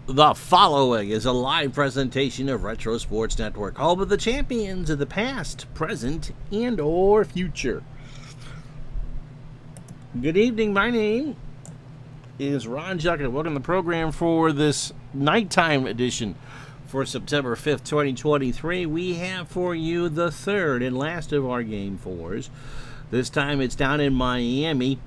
The following is a live presentation of Retro Sports Network, home of the champions of the past, present, and or future. Good evening, my name is Ron Juckett. Welcome to the program for this nighttime edition for September 5th, 2023. We have for you the third and last of our Game 4s. This time it's down in Miami.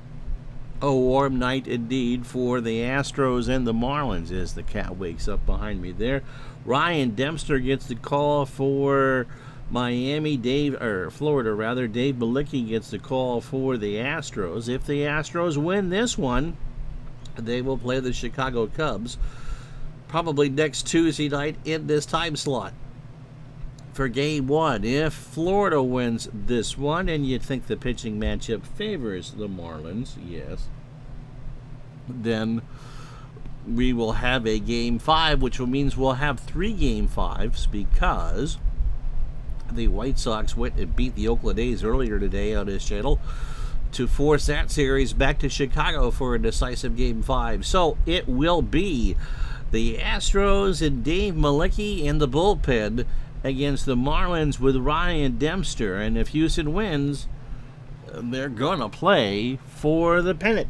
A warm night indeed for the Astros and the Marlins as the cat wakes up behind me there. Ryan Dempster gets the call for Miami. Florida rather. Dave Malicki gets the call for the Astros. If the Astros win this one, they will play the Chicago Cubs probably next Tuesday night in this time slot for Game 1. If Florida wins this one, and you'd think the pitching matchup favors the Marlins, yes, then we will have a Game 5, which means we'll have 3 Game 5s because the White Sox went and beat the Oakland A's earlier today on this channel to force that series back to Chicago for a decisive Game 5. So it will be the Astros and Dave Malicki in the bullpen against the Marlins with Ryan Dempster. And if Houston wins, they're going to play for the pennant.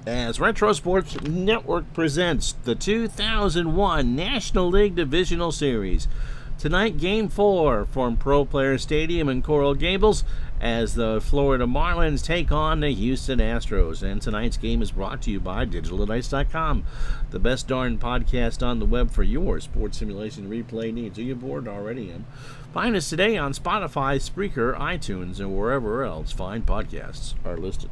As Retro Sports Network presents the 2001 National League Divisional Series. Tonight, Game 4 from Pro Player Stadium in Coral Gables as the Florida Marlins take on the Houston Astros. And tonight's game is brought to you by DigitalDice.com, the best darn podcast on the web for your sports simulation replay needs. Are you bored already? Find us today on Spotify, Spreaker, iTunes, and wherever else fine podcasts are listed.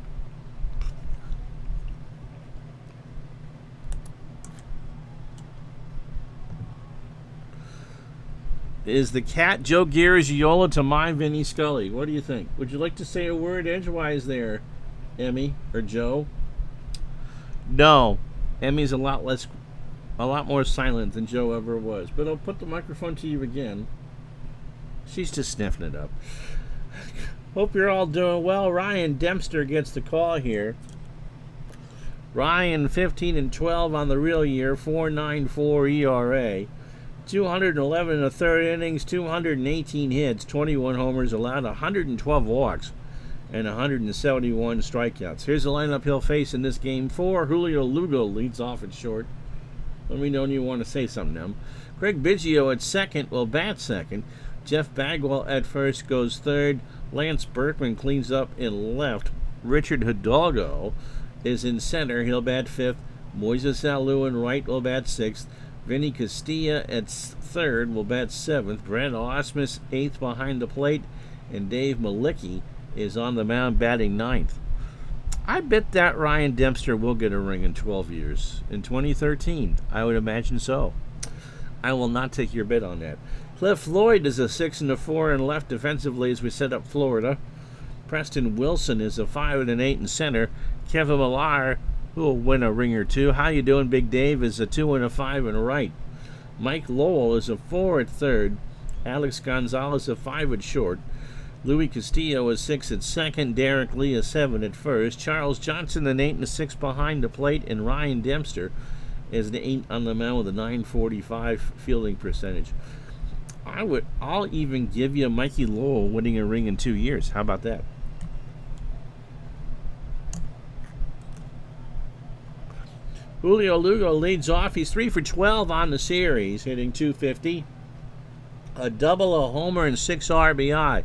Is the cat Joe Garagiola to my Vinny Scully? What do you think? Would you like to say a word edgewise there, Emmy or Joe? No, Emmy's a lot more silent than Joe ever was. But I'll put the microphone to you again. She's just sniffing it up. Hope you're all doing well. Ryan Dempster gets the call here. Ryan 15-12 on the real year, 4.94 ERA. 211 in the third innings, 218 hits, 21 homers, allowed 112 walks, and 171 strikeouts. Here's the lineup he'll face in this Game 4. Julio Lugo leads off at short. Let me know when you want to say something to him. Craig Biggio at second will bat second. Jeff Bagwell at first goes third. Lance Berkman cleans up in left. Richard Hidalgo is in center. He'll bat fifth. Moises Alou in right will bat sixth. Vinny Castilla at third will bat seventh. Brad Ausmus eighth behind the plate. And Dave Malicki is on the mound batting ninth. I bet that Ryan Dempster will get a ring in 12 years. In 2013, I would imagine so. I will not take your bet on that. Cliff Lloyd is a 6-4 and left defensively as we set up Florida. Preston Wilson is a 5-8 in center. Kevin Millar, who will win a ring or two. How you doing, Big Dave, is a 2-5 in right. Mike Lowell is a 4 at third. Alex Gonzalez a 5 at short. Louis Castillo is 6 at second. Derek Lee is 7 at first. Charles Johnson an 8 and 6 behind the plate, and Ryan Dempster is an 8 on the mound with a .945 fielding percentage. I'll even give you Mikey Lowell winning a ring in 2 years. How about that? Julio Lugo leads off. He's 3 for 12 on the series, hitting .250. A double, a homer, and 6 RBI.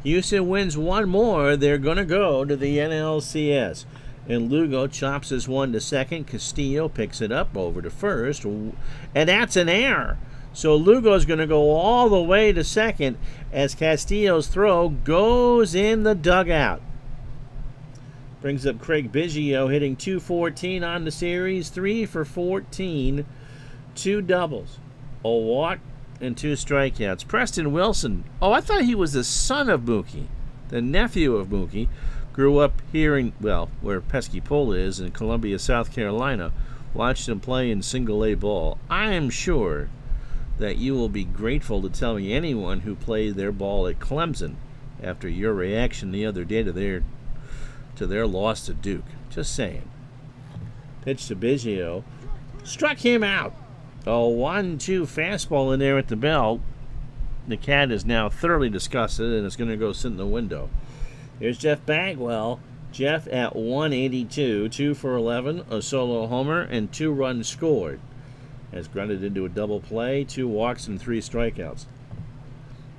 Houston wins one more. They're going to go to the NLCS. And Lugo chops his one to second. Castillo picks it up over to first. And that's an error. So Lugo's going to go all the way to second as Castillo's throw goes in the dugout. Brings up Craig Biggio, hitting .214 on the series, 3 for 14, 2 doubles, a walk, and 2 strikeouts. Preston Wilson, I thought he was the son of Mookie, the nephew of Mookie, grew up here where Pesky Pole is in Columbia, South Carolina, watched him play in single-A ball. I am sure that you will be grateful to tell me anyone who played their ball at Clemson after your reaction the other day to after their loss to Duke. Just saying. Pitch to Biggio. Struck him out. A 1-2 fastball in there at the belt. The cat is now thoroughly disgusted and is going to go sit in the window. Here's Jeff Bagwell. Jeff at 182, 2 for 11, a solo homer, and 2 runs scored. Has grunted into a double play, 2 walks and 3 strikeouts.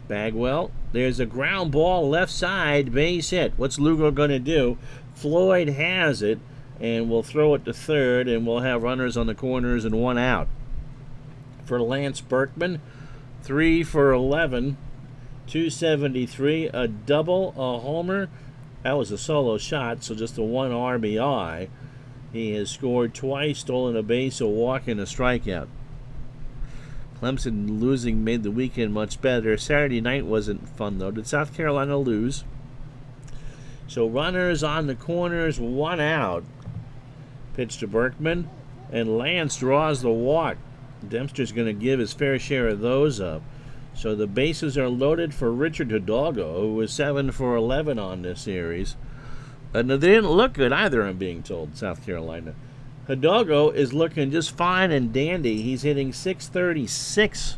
Bagwell, there's a ground ball left side, base hit. What's Lugo going to do? Floyd has it, and we'll throw it to third, and we'll have runners on the corners and 1 out. For Lance Berkman, 3 for 11, 273, a double, a homer. That was a solo shot, so just a 1 RBI. He has scored twice, stolen a base, a walk, and a strikeout. Clemson losing made the weekend much better. Saturday night wasn't fun, though. Did South Carolina lose? So runners on the corners, 1 out. Pitch to Berkman, and Lance draws the walk. Dempster's going to give his fair share of those up. So the bases are loaded for Richard Hidalgo, who was 7 for 11 on this series. And they didn't look good either, I'm being told, South Carolina. Hidalgo is looking just fine and dandy. He's hitting .636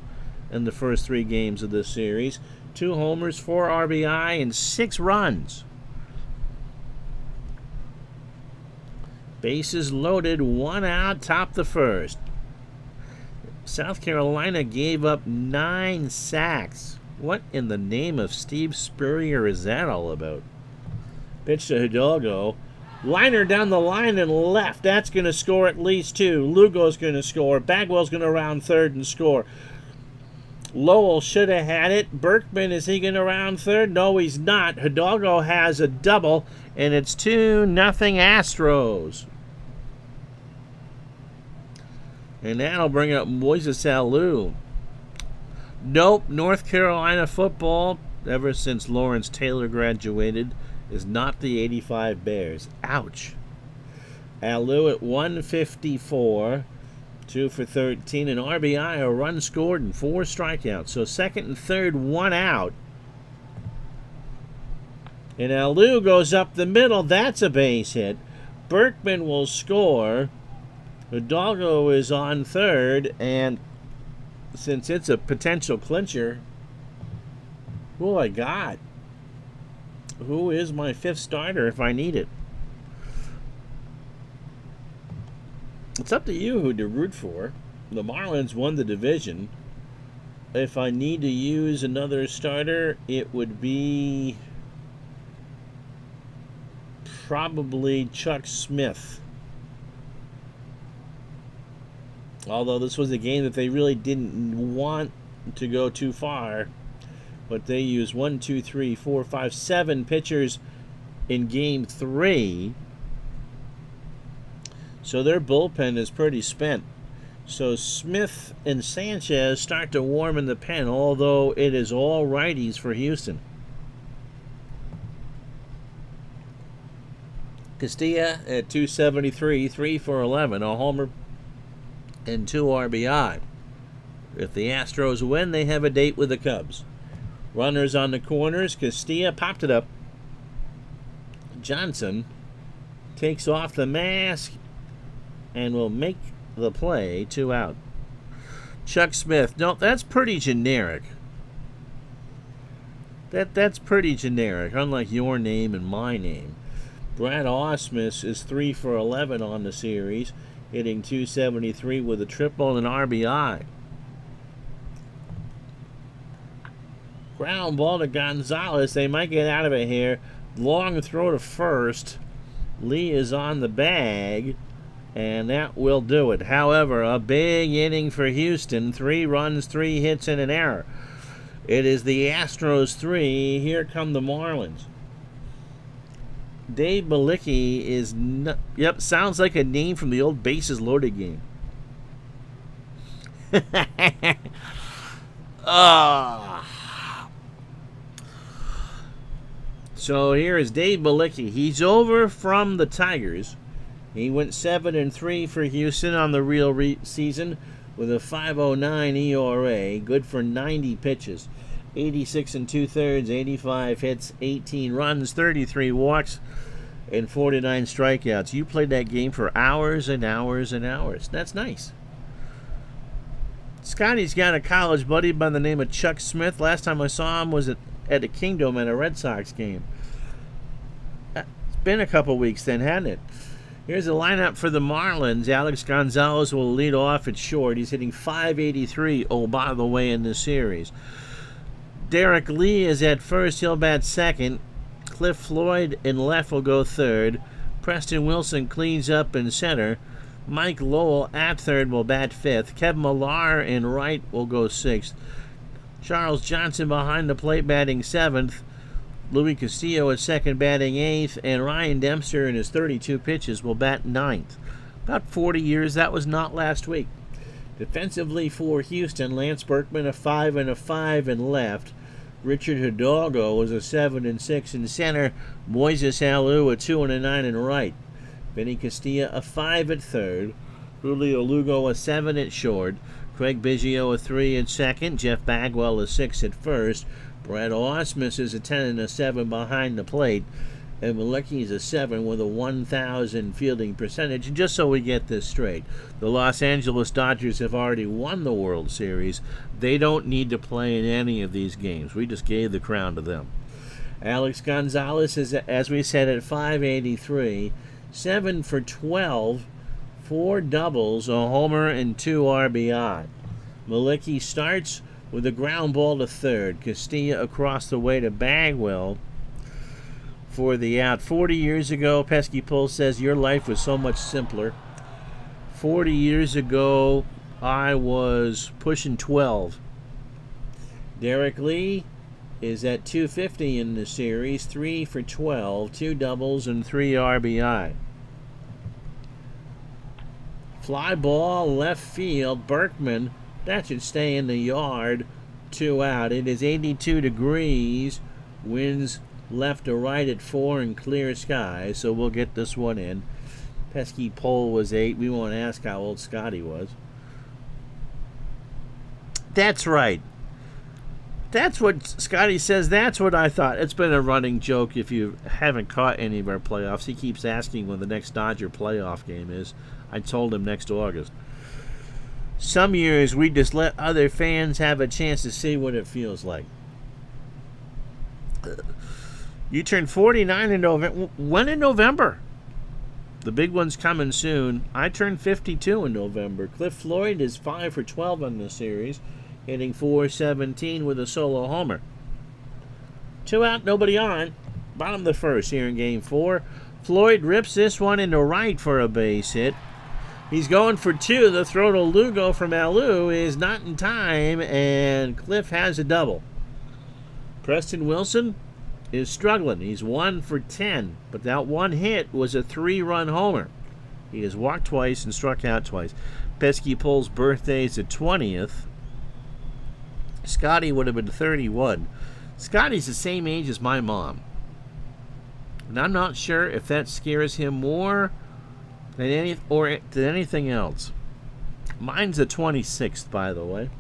in the first 3 games of this series. 2 homers, 4 RBI, and 6 runs. Bases loaded, 1 out, top the first. South Carolina gave up 9 sacks. What in the name of Steve Spurrier is that all about? Pitch to Hidalgo. Liner down the line and left. That's going to score at least 2. Lugo's going to score. Bagwell's going to round third and score. Lowell should have had it. Berkman, is he going to round third? No, he's not. Hidalgo has a double, and it's 2-0 Astros. And that'll bring up Moises Alou. Nope, North Carolina football, ever since Lawrence Taylor graduated, is not the 85 Bears. Ouch. Alou at 154, 2 for 13, an RBI, a run scored, and 4 strikeouts. So second and third, 1 out. And Alou goes up the middle. That's a base hit. Berkman will score. Hidalgo is on third, and since it's a potential clincher, who I got? Who is my 5th starter if I need it? It's up to you who to root for. The Marlins won the division. If I need to use another starter, it would be probably Chuck Smith. Although this was a game that they really didn't want to go too far. But they used 1, 2, 3, 4, 5, 7 pitchers in game 3. So their bullpen is pretty spent. So Smith and Sanchez start to warm in the pen, although it is all righties for Houston. Castilla at 273, 3 for 11, a homer and 2 RBI. If the Astros win, they have a date with the Cubs. Runners on the corners. Castilla popped it up. Johnson takes off the mask and will make the play, 2 out. Chuck Smith. No, that's pretty generic. That's pretty generic, unlike your name and my name. Brad Ausmus is 3 for 11 on the series, hitting .273 with a triple and an RBI. Ground ball to Gonzalez. They might get out of it here. Long throw to first. Lee is on the bag, and that will do it. However, a big inning for Houston. 3 runs, 3 hits, and an error. It is the Astros 3. Here come the Marlins. Dave Malicki is... Yep, sounds like a name from the old Bases Loaded game. So here is Dave Malicki. He's over from the Tigers. He went 7-3 for Houston on the real season with a 5.09 ERA. Good for 90 pitches. 86 2/3, 85 hits, 18 runs, 33 walks. and 49 strikeouts. You played that game for hours and hours and hours. That's nice. Scotty's got a college buddy by the name of Chuck Smith. Last time I saw him was at the Kingdom at a Red Sox game. It's been a couple weeks then, hadn't it? Here's the lineup for the Marlins. Alex Gonzalez will lead off at short. He's hitting .583, oh, by the way, in this series. Derek Lee is at first. He'll bat second. Cliff Floyd in left will go third. Preston Wilson cleans up in center. Mike Lowell at third will bat fifth. Kevin Millar in right will go sixth. Charles Johnson behind the plate batting seventh. Louis Castillo at second batting eighth. And Ryan Dempster in his 32 pitches will bat ninth. About 40 years. That was not last week. Defensively for Houston, Lance Berkman a 5 and a 5 in left. Richard Hidalgo was a 7 and 6 in center. Moises Alou a 2 and a 9 in right. Vinny Castilla a 5 at third. Julio Lugo a 7 at short. Craig Biggio a 3 at second. Jeff Bagwell a 6 at first. Brad Ausmus is a 10 and a 7 behind the plate. And Malecki's a 7 with a 1,000 fielding percentage. And just so we get this straight, the Los Angeles Dodgers have already won the World Series. They don't need to play in any of these games. We just gave the crown to them. Alex Gonzalez is, as we said, at .583. 7 for 12, 4 doubles, a homer, and 2 RBI. Malecki starts with a ground ball to third. Castilla across the way to Bagwell for the out. 40 years ago, Pesky Pull says, your life was so much simpler. 40 years ago, I was pushing 12. Derek Lee is at .250 in the series, 3 for 12, 2 doubles, and 3 RBI. Fly ball, left field, Berkman, that should stay in the yard, 2 out. It is 82 degrees, winds left to right at 4 and clear skies, so we'll get this one in. Pesky Pole was 8. We won't ask how old Scotty was. That's right. That's what Scotty says. That's what I thought. It's been a running joke if you haven't caught any of our playoffs. He keeps asking when the next Dodger playoff game is. I told him next August. Some years we just let other fans have a chance to see what it feels like. You turn 49 in November. When in November? The big one's coming soon. I turned 52 in November. Cliff Floyd is 5 for 12 on the series, hitting .417 with a solo homer. 2 out, nobody on. Bottom of the first here in Game 4. Floyd rips this one into right for a base hit. He's going for 2. The throw to Lugo from Alou is not in time, and Cliff has a double. Preston Wilson is struggling. He's 1 for 10, but that one hit was a 3-run homer. He has walked twice and struck out twice. Pesky Pull's birthday is the 20th. Scotty would have been 31. Scotty's the same age as my mom. And I'm not sure if that scares him more than anything else. Mine's the 26th, by the way.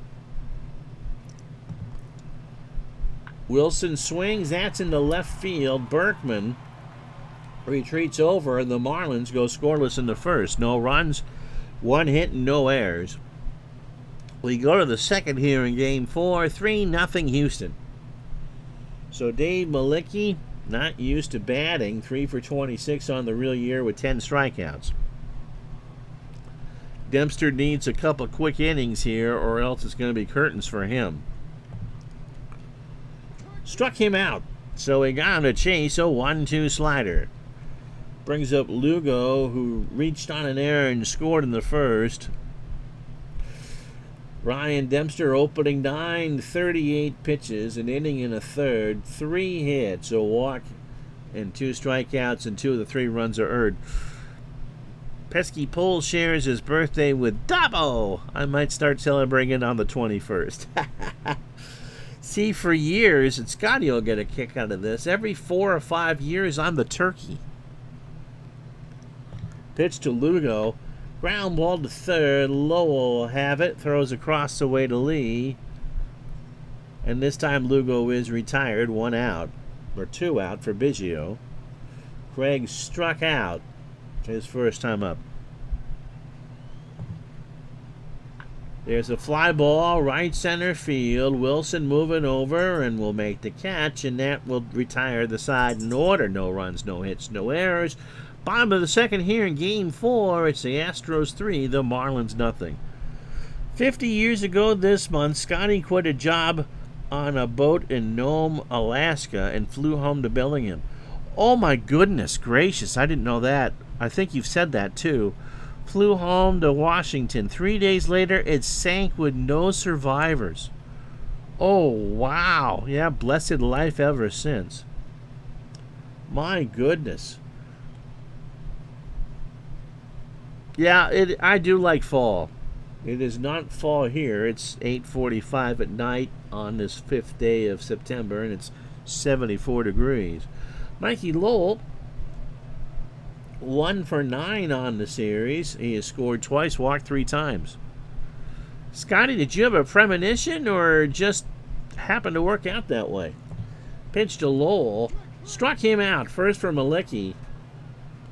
Wilson swings. That's into left field. Berkman retreats over, and the Marlins go scoreless in the first. No runs, 1 hit, and no errors. We go to the second here in Game 4. 3-0 Houston. So Dave Malecki, not used to batting, 3 for 26 on the real year with 10 strikeouts. Dempster needs a couple quick innings here, or else it's going to be curtains for him. Struck him out, so he got on a chase. A 1-2 slider. Brings up Lugo, who reached on an error and scored in the first. Ryan Dempster opening 9, 38 pitches, an inning and a third, 3 hits, a walk, and 2 strikeouts, and 2 of the 3 runs are earned. Pesky Pull shares his birthday with Dabo. I might start celebrating on the 21st. See, for years, and Scotty will get a kick out of this, every 4 or 5 years, I'm the turkey. Pitch to Lugo. Ground ball to third. Lowell will have it. Throws across the way to Lee. And this time Lugo is retired. 1 out. Or 2 out for Biggio. Craig struck out his first time up. There's a fly ball, right center field. Wilson moving over and will make the catch, and that will retire the side in order. No runs, no hits, no errors. Bottom of the second here in Game 4. It's the Astros 3, the Marlins nothing. 50 years ago this month, Scotty quit a job on a boat in Nome, Alaska, and flew home to Bellingham. Oh my goodness gracious, I didn't know that. I think you've said that too. Flew home to Washington. 3 days later, it sank with no survivors. Oh, wow. Yeah, blessed life ever since. My goodness. Yeah, I do like fall. It is not fall here. It's 8:45 at night on this 5th day of September, and it's 74 degrees. Mikey Lowell, 1 for 9 on the series. He has scored twice, walked 3 times. Scotty, did you have a premonition or just happened to work out that way? Pitch to Lowell. Struck him out. First for Malicki.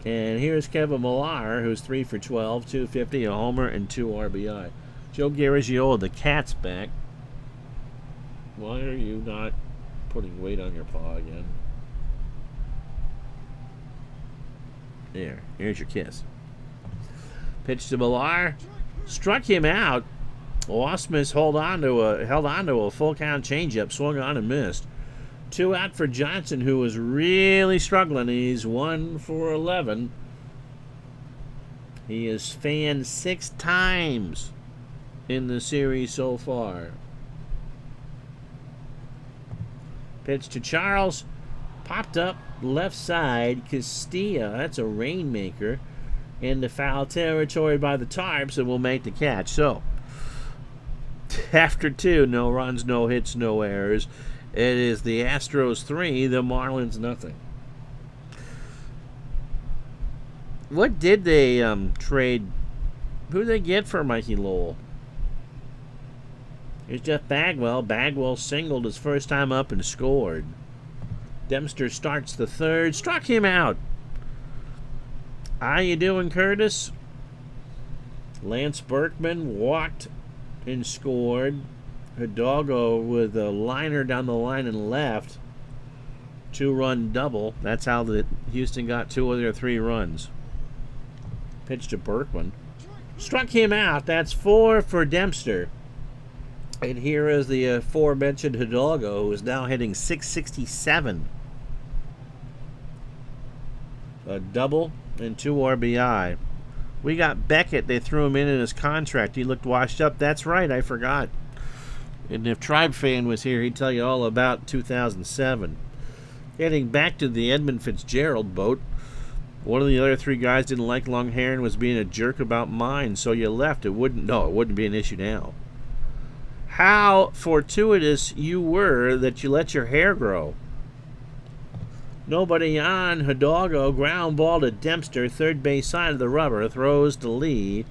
And here's Kevin Millar, who's 3 for 12, 250, a homer, and 2 RBI. Joe Garagiola, the cat's back. Why are you not putting weight on your paw again? There, here's your kiss. Pitch to Millar, struck him out. Ausmus held on to a full count changeup, swung on and missed. 2 out for Johnson, who was really struggling. He's 1 for 11. He has fanned 6 times in the series so far. Pitch to Charles, popped up left side. Castilla, that's a rainmaker, into foul territory by the tarps, and will make the catch. So, after 2, no runs, no hits, no errors. It is the Astros 3, the Marlins nothing. What did they trade? Who did they get for Mikey Lowell? Here's Jeff Bagwell. Bagwell singled his first time up and scored. Dempster starts the 3rd. Struck him out. How you doing, Curtis? Lance Berkman walked and scored. Hidalgo with a liner down the line and left. 2-run double. That's how Houston got 2 of their 3 runs. Pitch to Berkman. Struck him out. That's 4 for Dempster. And here is the aforementioned Hidalgo, who is now hitting .667. A double and 2 RBI. We got Beckett. They threw him in his contract. He looked washed up. That's right. I forgot. And if Tribe Fan was here, he'd tell you all about 2007. Getting back to the Edmund Fitzgerald boat, one of the other 3 guys didn't like long hair and was being a jerk about mine, so you left. It wouldn't be an issue now. How fortuitous you were that you let your hair grow. Nobody on. Hidalgo, ground ball to Dempster, third base side of the rubber, throws to lead,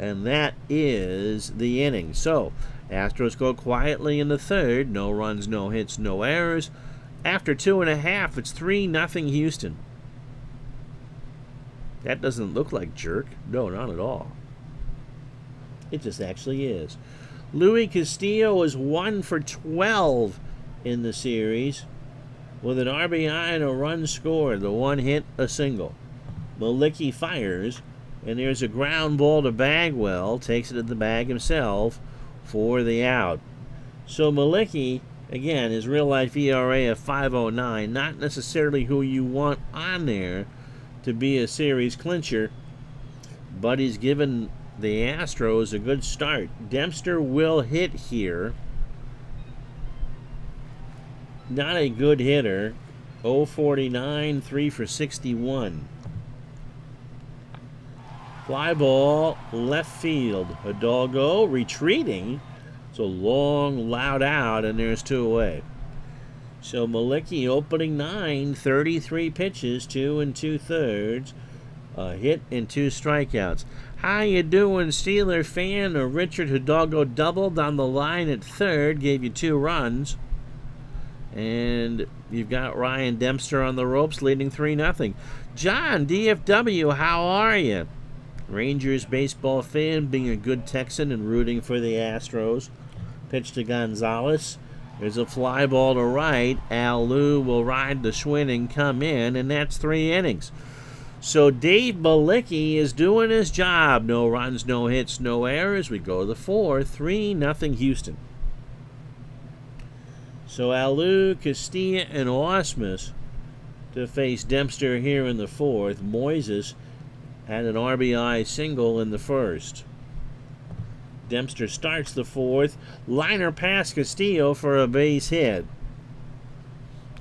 and that is the inning. So, Astros go quietly in the 3rd. No runs, no hits, no errors. After 2.5, it's 3-0 Houston. That doesn't look like jerk. No, not at all. It just actually is. Louis Castillo is 1 for 12 in the series with an RBI and a run scored. The 1 hit, a single. Malicki fires, and there's a ground ball to Bagwell. Takes it to the bag himself for the out. So Malicki, again, his real-life ERA of 5.09. Not necessarily who you want on there to be a series clincher, but he's given the Astros a good start. Dempster will hit here. Not a good hitter. 0-49, 3 for 61. Fly ball, left field. Hidalgo retreating. It's a long, loud out, and there's 2 away. So Malicki opening 9, 33 pitches, 2 2/3. A hit and 2 strikeouts. How you doing, Steeler fan? Richard Hidalgo doubled on the line at 3rd, gave you 2 runs. And you've got Ryan Dempster on the ropes leading 3-0. John, DFW, how are you? Rangers baseball fan, being a good Texan and rooting for the Astros. Pitch to Gonzalez. There's a fly ball to right. HOU will ride the Schwinn and come in, and that's 3 innings. So Dave Malicki is doing his job. No runs, no hits, no errors. We go to the 4th, 3-0 Houston. So HOU, Castilla, and Osmus to face Dempster here in the 4th. Moises had an RBI single in the 1st. Dempster starts the 4th. Liner past Castillo for a base hit.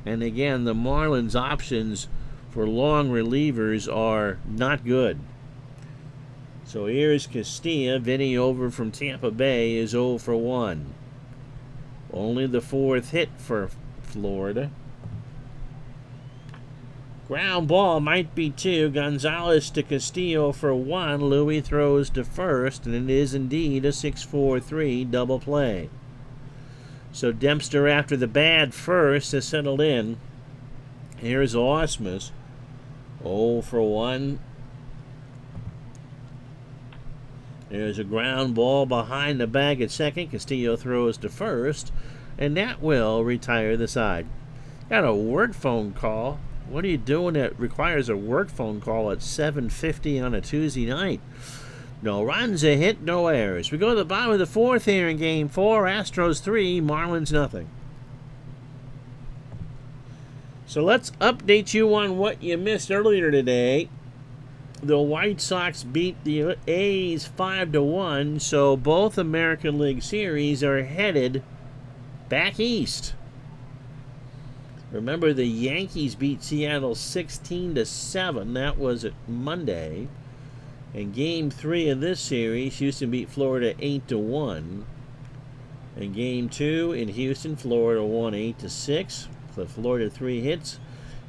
And again, the Marlins' options for long relievers are not good. So here's Castilla. Vinny over from Tampa Bay is 0 for 1. Only the 4th hit for Florida. Ground ball might be 2. Gonzalez to Castillo for 1. Louis throws to first, and it is indeed a 6-4-3 double play. So Dempster, after the bad first, has settled in. Here's Osmus. 0 for 1. There's a ground ball behind the bag at second. Castillo throws to first, and that will retire the side. Got a work phone call. What are you doing that requires a work phone call at 7:50 on a Tuesday night? No runs, a hit, no errors. We go to the bottom of the 4th here in Game 4. Astros 3, Marlins nothing. So let's update you on what you missed earlier today. The White Sox beat the A's 5-1, so both American League Series are headed back east. Remember, the Yankees beat Seattle 16-7. That was at Monday. In Game 3 of this series, Houston beat Florida 8-1. In Game 2 in Houston, Florida won 8-6. Florida 3 hits.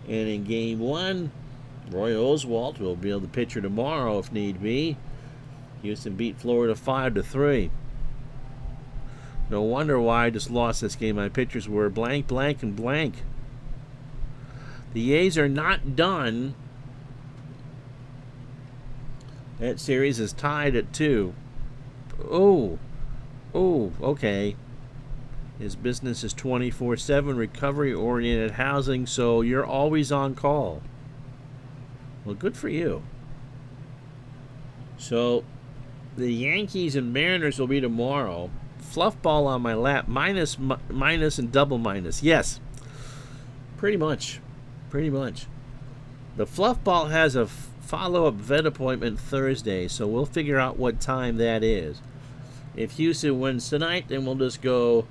And in Game 1, Roy Oswalt will be able to pitcher tomorrow if need be. Houston beat Florida 5-3. No wonder why I just lost this game. My pitchers were blank, blank, and blank. The A's are not done. That series is tied at 2. Oh, okay. His business is 24/7 recovery-oriented housing, so you're always on call. Well, good for you. So, the Yankees and Mariners will be tomorrow. Fluff ball on my lap, minus, and double minus. Yes, pretty much. The fluff ball has a follow-up vet appointment Thursday, so we'll figure out what time that is. If Houston wins tonight, then we'll just go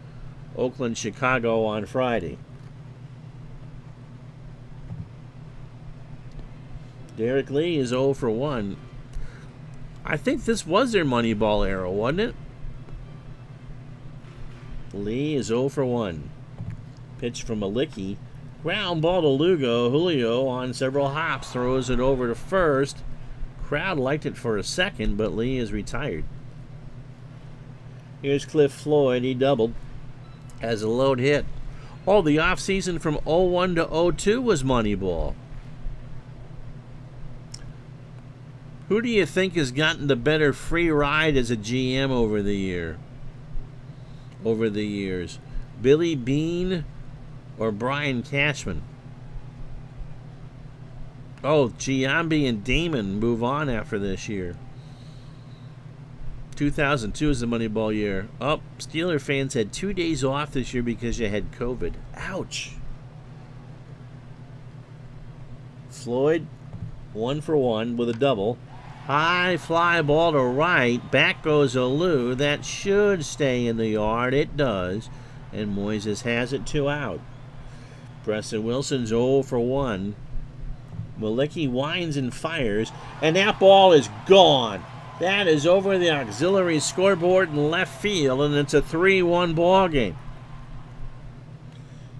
Oakland, Chicago on Friday. Derek Lee is 0 for 1. I think this was their Moneyball era, wasn't it? Lee is 0 for 1. Pitch from Malicki. Ground ball to Lugo. Julio on several hops throws it over to first. Crowd liked it for a second, but Lee is retired. Here's Cliff Floyd. He doubled as a load hit. Oh, the offseason from 01 to 02 was Moneyball. Who do you think has gotten the better free ride as a GM over the years? Billy Beane or Brian Cashman? Oh, Giambi and Damon move on after this year. 2002 is the Moneyball year. Oh, Steeler fans had 2 days off this year because you had COVID. Ouch. Floyd, 1 for 1 with a double. High fly ball to right. Back goes HOU. That should stay in the yard. It does. And Moises has it 2 out. Preston Wilson's 0 for 1. Malicki winds and fires. And that ball is gone. That is over the auxiliary scoreboard in left field. And it's a 3-1 ball game.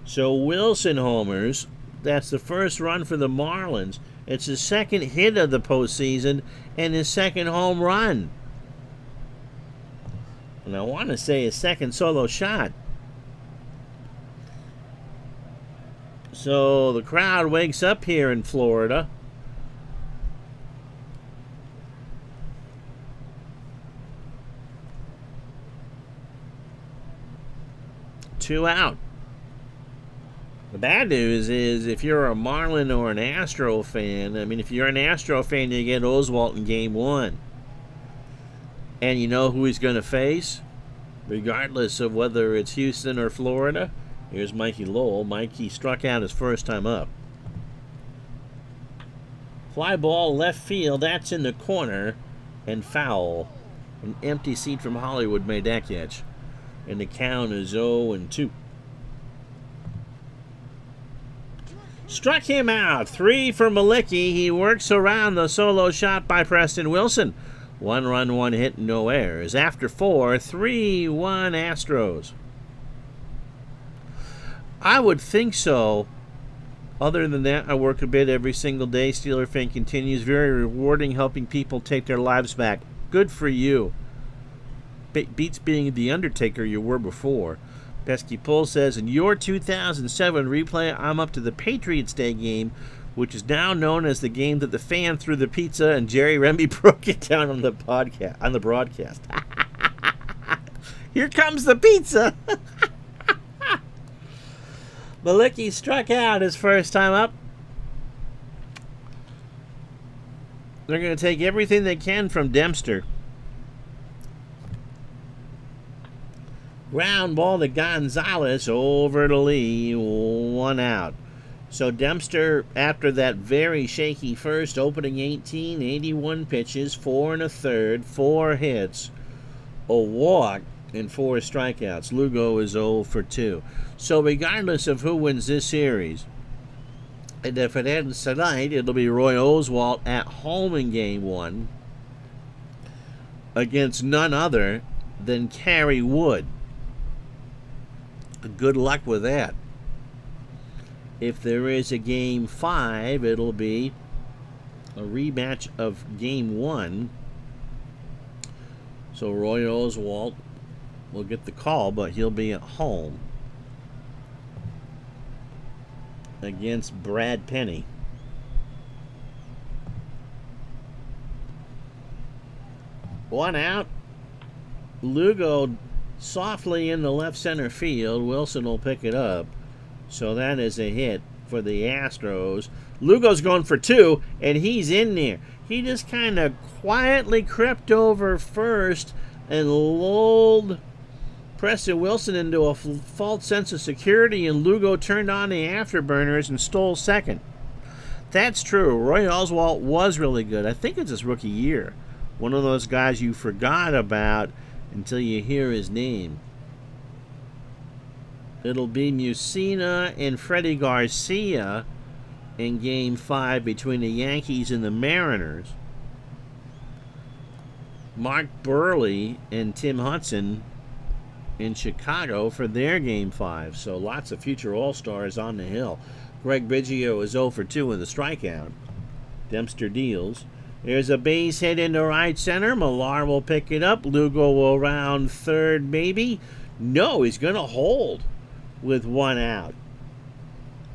So Wilson homers. That's the first run for the Marlins. It's his second hit of the postseason and his second home run. And I want to say his second solo shot. So the crowd wakes up here in Florida. Two out. The bad news is if you're a Marlin or an Astro fan, I mean, if you're an Astro fan, you get Oswalt in game one. And you know who he's going to face? Regardless of whether it's Houston or Florida. Here's Mikey Lowell. Mikey struck out his first time up. Fly ball left field. That's in the corner. And foul. An empty seat from Hollywood made that catch. And the count is 0-2. Struck him out. 3 for Malicki. He works around the solo shot by Preston Wilson. 1 run, 1 hit, no errors. After 4, 3-1 Astros. I would think so. Other than that, I work a bit every single day. Steeler fan continues. Very rewarding, helping people take their lives back. Good for you. Beats being the Undertaker you were before. Pesky Pull says, in your 2007 replay, I'm up to the Patriots Day game, which is now known as the game that the fan threw the pizza and Jerry Remy broke it down on the broadcast. Here comes the pizza. Malicki struck out his first time up. They're going to take everything they can from Dempster. Ground ball to Gonzalez over to Lee. 1 out. So Dempster, after that very shaky first, opening 18, 81 pitches, 4 1/3, 4 hits, a walk, and 4 strikeouts. Lugo is 0 for 2. So regardless of who wins this series, and if it ends tonight, it'll be Roy Oswalt at home in game 1 against none other than Kerry Wood. Good luck with that. If there is a game 5, it'll be a rematch of game 1. So Roy Oswalt will get the call, but he'll be at home against Brad Penny. One out. Lugo softly in the left center field. Wilson will pick it up. So that is a hit for the Astros. Lugo's going for 2, and he's in there. He just kind of quietly crept over first and lulled Preston Wilson into a false sense of security, and Lugo turned on the afterburners and stole second. That's true. Roy Oswalt was really good. I think it's his rookie year. One of those guys you forgot about until you hear his name. It'll be Mussina and Freddie Garcia in Game 5 between the Yankees and the Mariners. Mark Burley and Tim Hudson in Chicago for their Game 5. So lots of future All-Stars on the hill. Greg Biggio is 0 for 2 in the strikeout. Dempster deals. There's a base hit into right center. Millar will pick it up. Lugo will round third, maybe. No, he's going to hold with 1 out.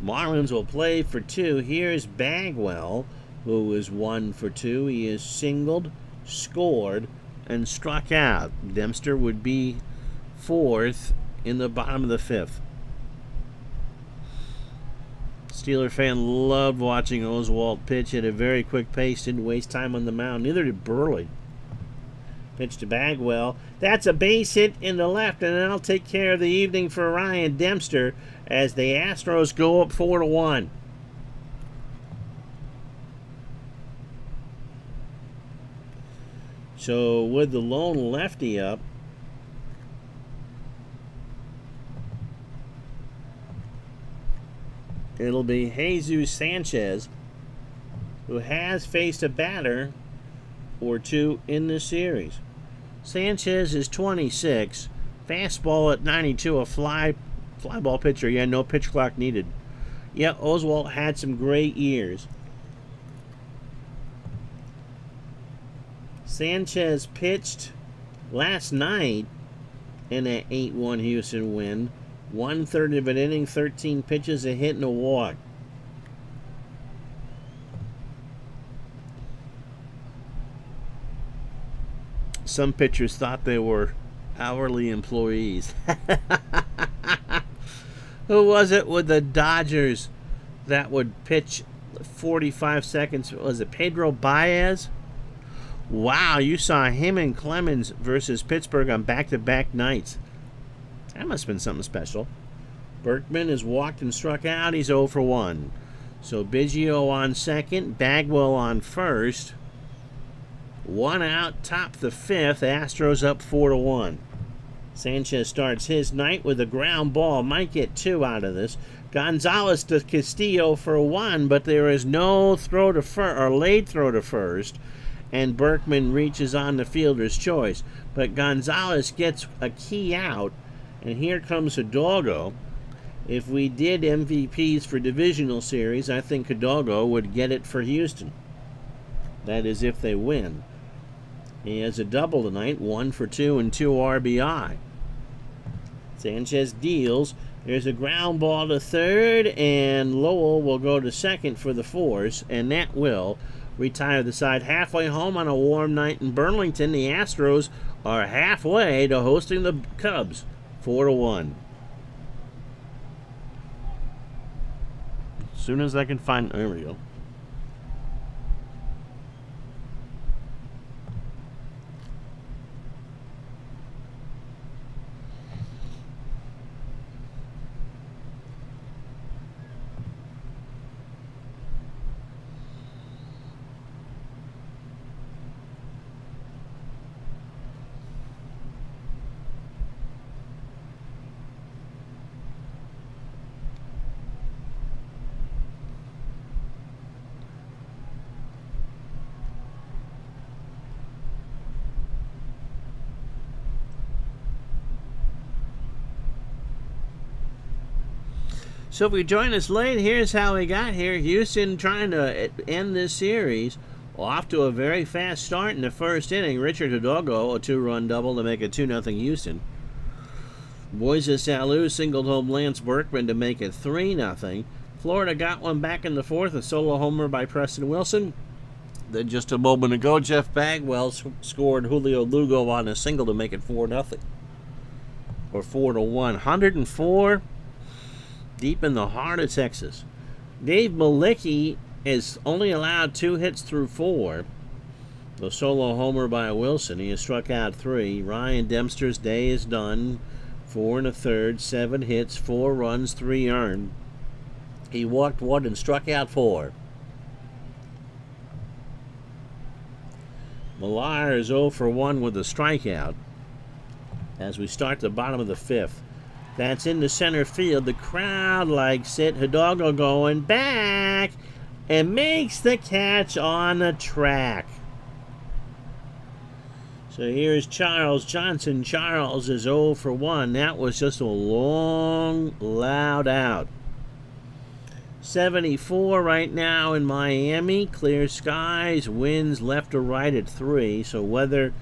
Marlins will play for 2. Here's Bagwell, who is 1 for 2. He is singled, scored, and struck out. Dempster would be 4th in the bottom of the 5th. Steeler fan loved watching Oswalt pitch at a very quick pace. Didn't waste time on the mound. Neither did Burley. Pitch to Bagwell. That's a base hit in the left, and that'll take care of the evening for Ryan Dempster as the Astros go up 4-1. So with the lone lefty up, it'll be Jesus Sanchez, who has faced a batter or 2 in this series. Sanchez is 26, fastball at 92, a fly ball pitcher. Yeah, no pitch clock needed. Yeah, Oswalt had some great years. Sanchez pitched last night in an 8-1 Houston win. 1/3 of an inning, 13 pitches, a hit, and a walk. Some pitchers thought they were hourly employees. Who was it with the Dodgers that would pitch 45 seconds? Was it Pedro Baez? Wow, you saw him and Clemens versus Pittsburgh on back-to-back nights. That must have been something special. Berkman has walked and struck out. He's 0 for 1. So Biggio on second, Bagwell on first. 1 out, top the 5th. Astros up 4-1. Sanchez starts his night with a ground ball. Might get 2 out of this. Gonzalez to Castillo for 1, but there is no throw to first, or late throw to first, and Berkman reaches on the fielder's choice. But Gonzalez gets a key out, and here comes Hidalgo. If we did MVPs for divisional series, I think Hidalgo would get it for Houston. That is, if they win. He has a double tonight, 1 for 2 and 2 RBI. Sanchez deals. There's a ground ball to third, and Lowell will go to second for the force, and that will retire the side. Halfway home on a warm night in Burlington, the Astros are halfway to hosting the Cubs, 4-1. As soon as I can find, there we go. So if you join us late, here's how we got here. Houston trying to end this series off to a very fast start in the first inning. Richard Hidalgo, a 2-run double to make it 2-0 Houston. Moises Alou singled home Lance Berkman to make it 3-0. Florida got one back in the fourth, a solo homer by Preston Wilson. Then just a moment ago, Jeff Bagwell scored Julio Lugo on a single to make it 4-0. Or 4-1. 104. Deep in the heart of Texas. Dave Malicki is only allowed 2 hits through 4. The solo homer by Wilson. He has struck out 3. Ryan Dempster's day is done. 4 1/3, 7 hits, 4 runs, 3 earned. He walked 1 and struck out 4. Millar is 0 for 1 with a strikeout as we start the bottom of the 5th. That's into center field. The crowd likes it. Hidalgo going back and makes the catch on the track. So here's Charles Johnson. Charles is 0 for 1. That was just a long, loud out. 74 right now in Miami. Clear skies. Winds left to right at 3. So weather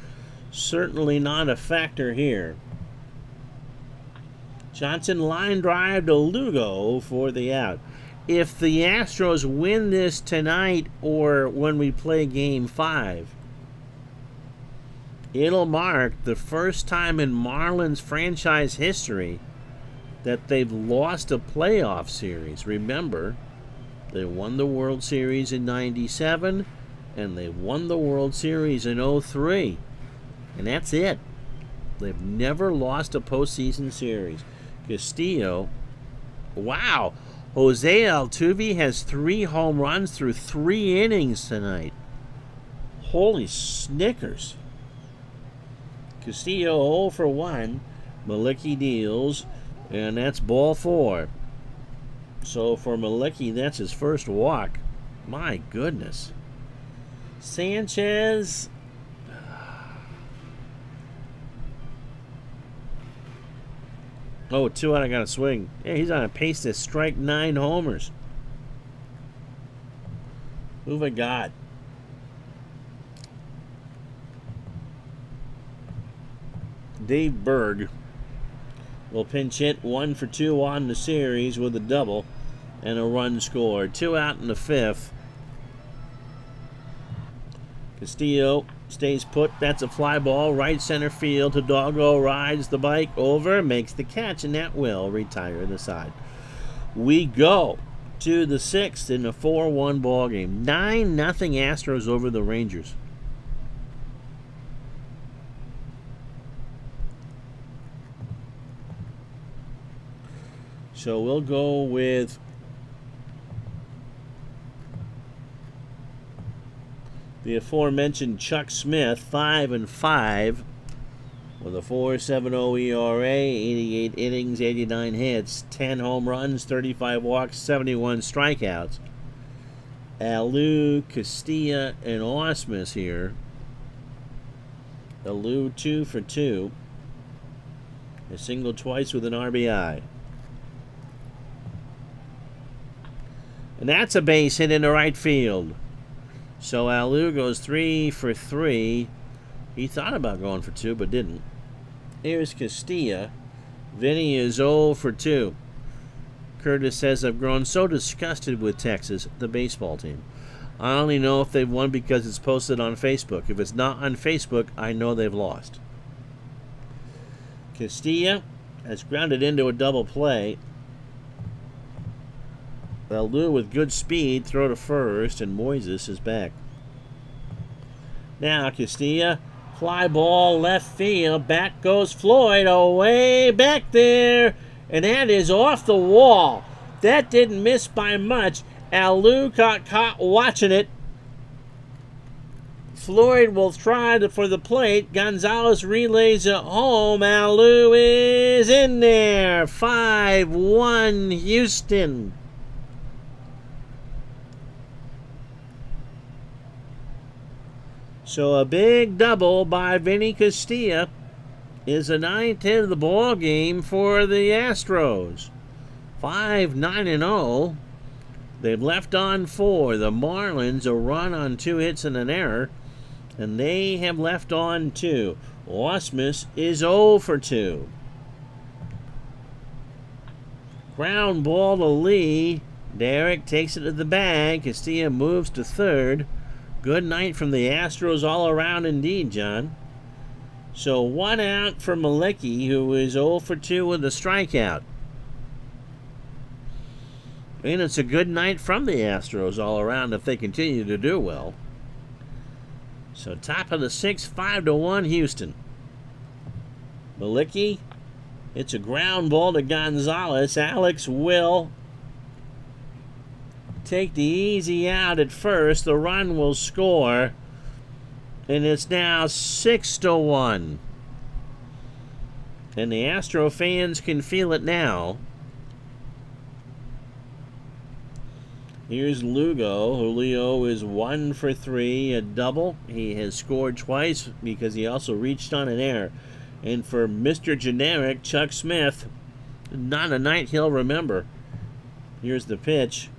certainly not a factor here. Johnson line drive to Lugo for the out. If the Astros win this tonight or when we play Game 5, it'll mark the first time in Marlins franchise history that they've lost a playoff series. Remember, they won the World Series in '97 and they won the World Series in '03. And that's it. They've never lost a postseason series. Castillo, wow, Jose Altuve has 3 home runs through 3 innings tonight. Holy Snickers. Castillo 0 for 1. Malicki deals, and that's ball 4. So for Malicki, that's his first walk. My goodness. Sanchez. Oh, 2 out, I got a swing. Yeah, he's on a pace to strike 9 homers. Who have I got? Dave Berg will pinch hit 1 for 2 on the series with a double and a run scored. 2 out in the 5th. Castillo stays put. That's a fly ball. Right center field. Hidalgo rides the bike over, makes the catch, and that will retire the side. We go to the 6th in a 4-1 ball game. 9-0 Astros over the Rangers. So we'll go with the aforementioned Chuck Smith, 5-5, with a 4.70 ERA, 88 innings, 89 hits, 10 home runs, 35 walks, 71 strikeouts. HOU, Castilla, and Ausmus here. HOU 2 for 2. A single twice with an RBI. And that's a base hit into right field. So HOU goes 3 for 3. He thought about going for 2, but didn't. Here's Castilla. Vinny is 0 for 2. Curtis says, I've grown so disgusted with Texas, the baseball team. I only know if they've won because it's posted on Facebook. If it's not on Facebook, I know they've lost. Castilla has grounded into a double play. HOU with good speed, throw to first, and Moises is back. Now Castilla, fly ball left field, back goes Floyd, away back there, and that is off the wall. That didn't miss by much. HOU got caught watching it. Floyd will try for the plate. Gonzalez relays it home. HOU is in there. 5-1 Houston. So a big double by Vinny Castilla is a 9th hit of the ball game for the Astros. 5-9-0. They've left on 4. The Marlins a run on 2 hits and an error, and they have left on 2. Ausmus is 0 for 2. Ground ball to Lee. Derek takes it to the bag. Castilla moves to third. Good night from the Astros all around indeed, John. So 1 out for Malecki, who is 0 for 2 with a strikeout. And it's a good night from the Astros all around if they continue to do well. So top of the 6th, 5-1 Houston. Malecki, it's a ground ball to Gonzalez. Alex will take the easy out at first. The run will score, and it's now 6-1. And the Astro fans can feel it now. Here's Lugo. Julio is 1 for 3, a double. He has scored twice because he also reached on an error. And for Mr. Generic, Chuck Smith, not a night he'll remember. Here's the pitch.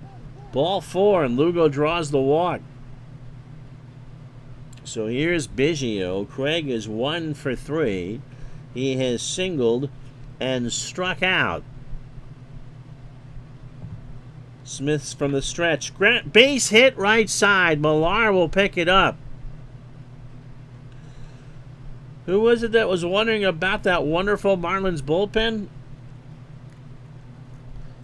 Ball 4, and Lugo draws the walk. So here's Biggio. Craig is 1 for 3. He has singled and struck out. Smith's from the stretch. Base hit right side. Millar will pick it up. Who was it that was wondering about that wonderful Marlins bullpen?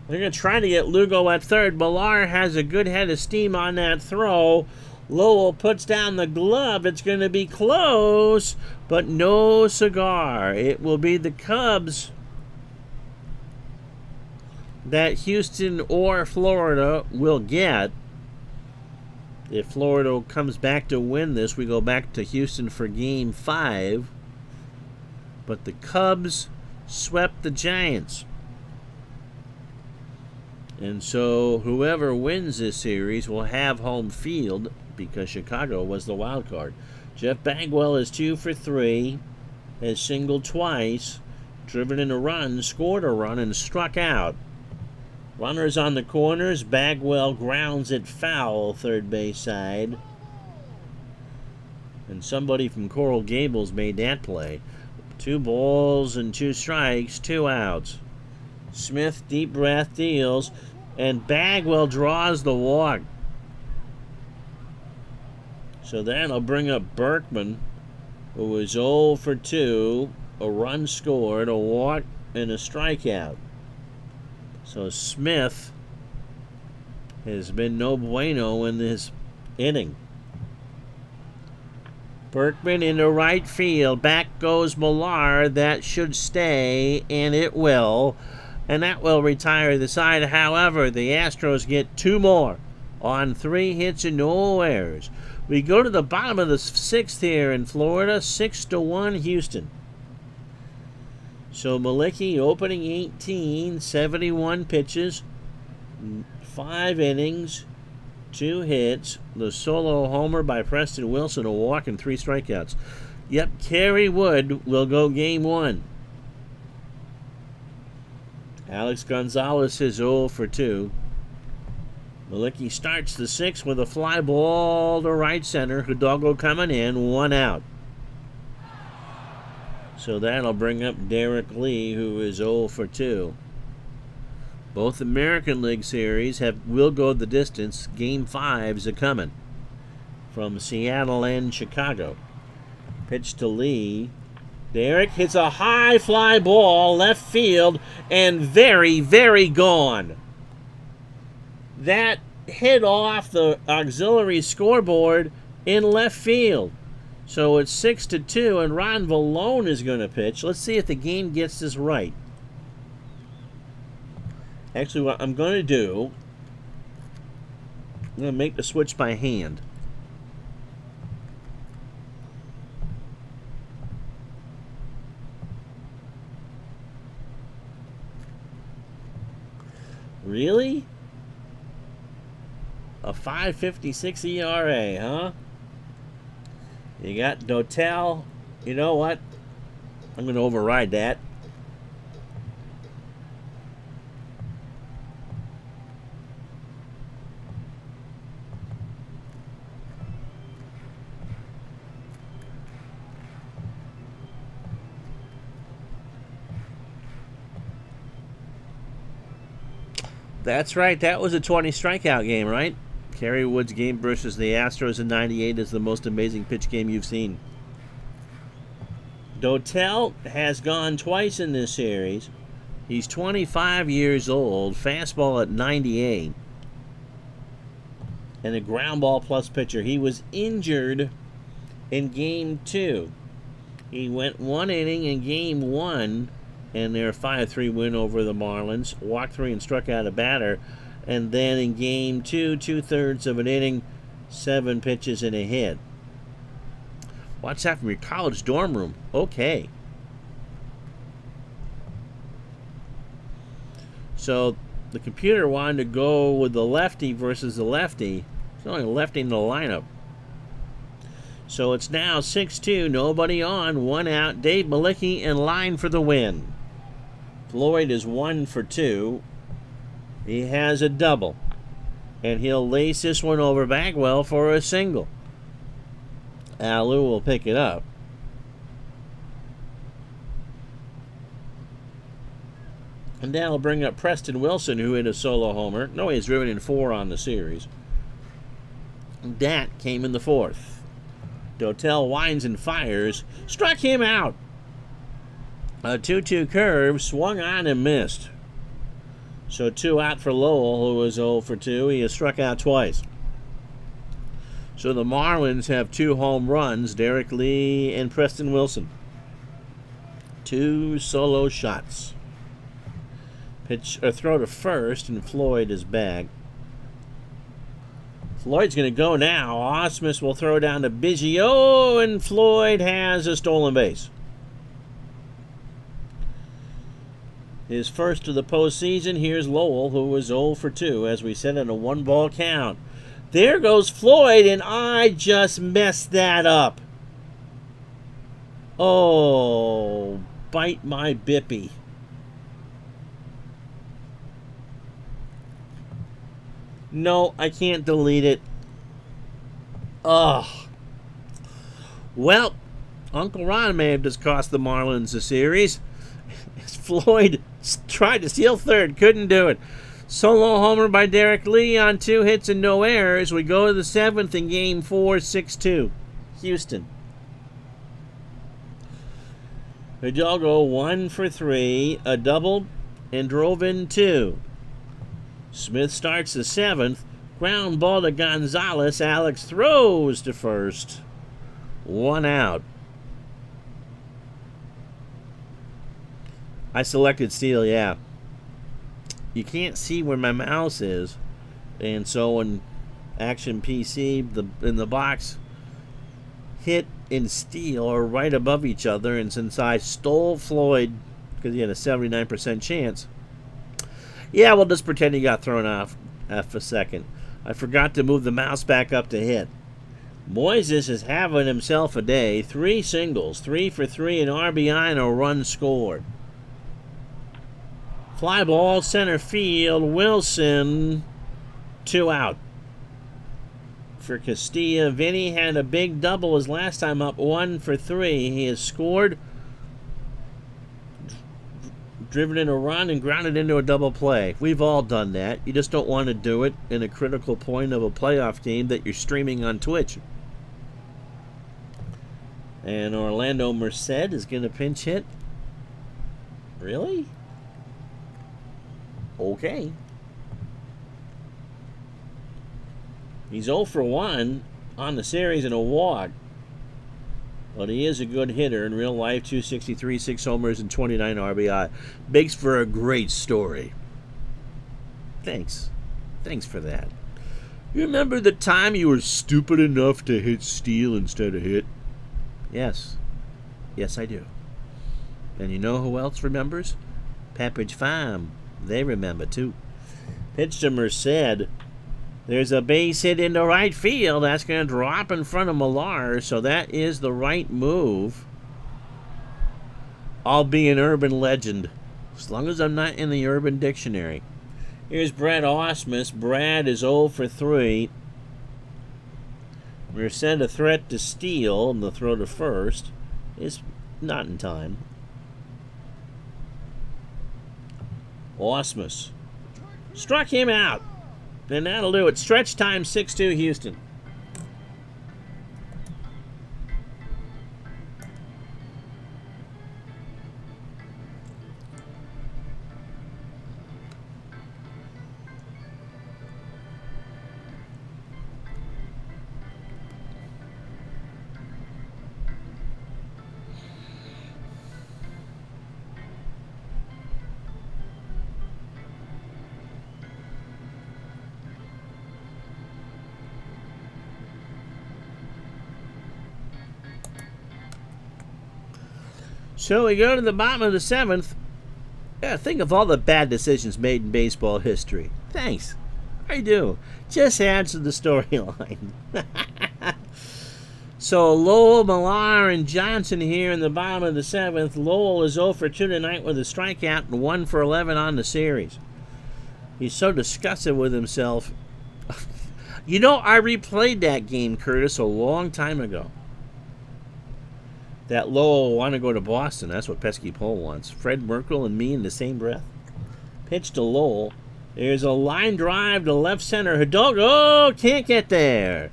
They're going to try to get Lugo at third. Millar has a good head of steam on that throw. Lowell puts down the glove. It's going to be close, but no cigar. It will be the Cubs that Houston or Florida will get. If Florida comes back to win this, we go back to Houston for Game 5. But the Cubs swept the Giants. And so whoever wins this series will have home field because Chicago was the wild card. Jeff Bagwell is 2 for 3, has singled twice, driven in a run, scored a run, and struck out. Runners on the corners. Bagwell grounds it foul, third base side. And somebody from Coral Gables made that play. 2 balls and 2 strikes, 2 outs. Smith, deep breath, deals, and Bagwell draws the walk. So that'll bring up Berkman, who was 0 for 2, a run scored, a walk, and a strikeout. So Smith has been no bueno in this inning. Berkman into right field. Back goes Millar. That should stay, and it will. And that will retire the side. However, the Astros get 2 more on 3 hits and no errors. We go to the bottom of the 6th here in Florida, 6-1 Houston. So Malicki opening 18, 71 pitches, 5 innings, 2 hits, the solo homer by Preston Wilson, a walk and 3 strikeouts. Yep, Kerry Wood will go game 1. Alex Gonzalez is 0 for 2. Malicki starts the 6th with a fly ball to right center. Hidalgo coming in, 1 out. So that'll bring up Derek Lee, who is 0 for 2. Both American League series will go the distance. Game 5's a coming from Seattle and Chicago. Pitch to Lee. Derek hits a high fly ball, left field, and very, very gone. That hit off the auxiliary scoreboard in left field. So it's 6-2, and Ron Vallone is going to pitch. Let's see if the game gets this right. Actually, what I'm going to do, I'm going to make the switch by hand. Really? A 5.56 ERA, huh? You got Dotel. You know what? I'm going to override that. That's right. That was a 20 strikeout game, right? Kerry Wood's game versus the Astros in '98 is the most amazing pitch game you've seen. Dotel has gone twice in this series. He's 25 years old, fastball at 98, and a ground ball plus pitcher. He was injured in Game 2. He went 1 inning in Game 1, and their 5-3 win over the Marlins. Walked 3 and struck out a batter. And then in Game 2, 2/3 of an inning, 7 pitches and a hit. Watch that from your college dorm room. Okay. So the computer wanted to go with the lefty versus the lefty. There's only a lefty in the lineup. So it's now 6-2, nobody on, 1 out. Dave Malicki in line for the win. Floyd is 1 for 2. He has a double. And he'll lace this one over Bagwell for a single. Alou will pick it up. And that'll bring up Preston Wilson, who hit a solo homer. No, he's driven in 4 on the series. That came in the 4th. Dotel winds and fires. Struck him out. A 2-2 curve, swung on and missed. So 2 out for Lowell, who was 0 for 2. He has struck out twice. So the Marlins have 2 home runs, Derek Lee and Preston Wilson. 2 solo shots. Pitch or throw to first, and Floyd is back. Floyd's going to go now. Osmus will throw down to Biggio, and Floyd has a stolen base. His first of the postseason. Here's Lowell, who was 0 for 2, as we said, in a 1-ball count. There goes Floyd, and I just messed that up. Oh, bite my bippy. No, I can't delete it. Ugh. Well, Uncle Ron may have just cost the Marlins the series. Floyd tried to steal third, couldn't do it. Solo homer by Derek Lee on 2 hits and no errors. We go to the 7th in Game 4, 6-2. Houston. Hidalgo 1 for 3, a double, and drove in 2. Smith starts the 7th. Ground ball to Gonzalez. Alex throws to first. 1 out. I selected steal, yeah. You can't see where my mouse is. And so in Action PC, in the box, hit and steal are right above each other. And since I stole Floyd, because he had a 79% chance, yeah, we'll just pretend he got thrown off for a second. I forgot to move the mouse back up to hit. Moises is having himself a day. 3 singles, 3 for 3, an RBI and a run scored. Fly ball, center field, Wilson, 2 out. For Castilla, Vinny had a big double his last time up, 1 for 3. He has scored, driven in a run, and grounded into a double play. We've all done that. You just don't want to do it in a critical point of a playoff game that you're streaming on Twitch. And Orlando Merced is going to pinch hit. Really? Okay. He's 0 for 1 on the series in a walk. But he is a good hitter in real life. 263, 6 homers, and 29 RBI. Makes for a great story. Thanks. Thanks for that. You remember the time you were stupid enough to hit steal instead of hit? Yes. Yes, I do. And you know who else remembers? Pepperidge Farm. They remember, too. Pitch to Merced. There's a base hit into right field. That's going to drop in front of Millar, so that is the right move. I'll be an urban legend, as long as I'm not in the Urban Dictionary. Here's Brad Ausmus. Brad is 0 for 3. Merced a threat to steal, and the throw to first is not in time. Ausmus struck him out. And that'll do it. Stretch time, 6-2 Houston. So we go to the bottom of the 7th. Yeah, think of all the bad decisions made in baseball history. Thanks. I do. Just adds to the storyline. So Lowell, Millar, and Johnson here in the bottom of the 7th. Lowell is 0 for 2 tonight with a strikeout and 1 for 11 on the series. He's so disgusted with himself. You know, I replayed that game, Curtis, a long time ago. That Lowell will want to go to Boston. That's what Pesky Pole wants. Fred Merkle and me in the same breath. Pitch to Lowell. There's a line drive to left center. Hidalgo, oh, can't get there.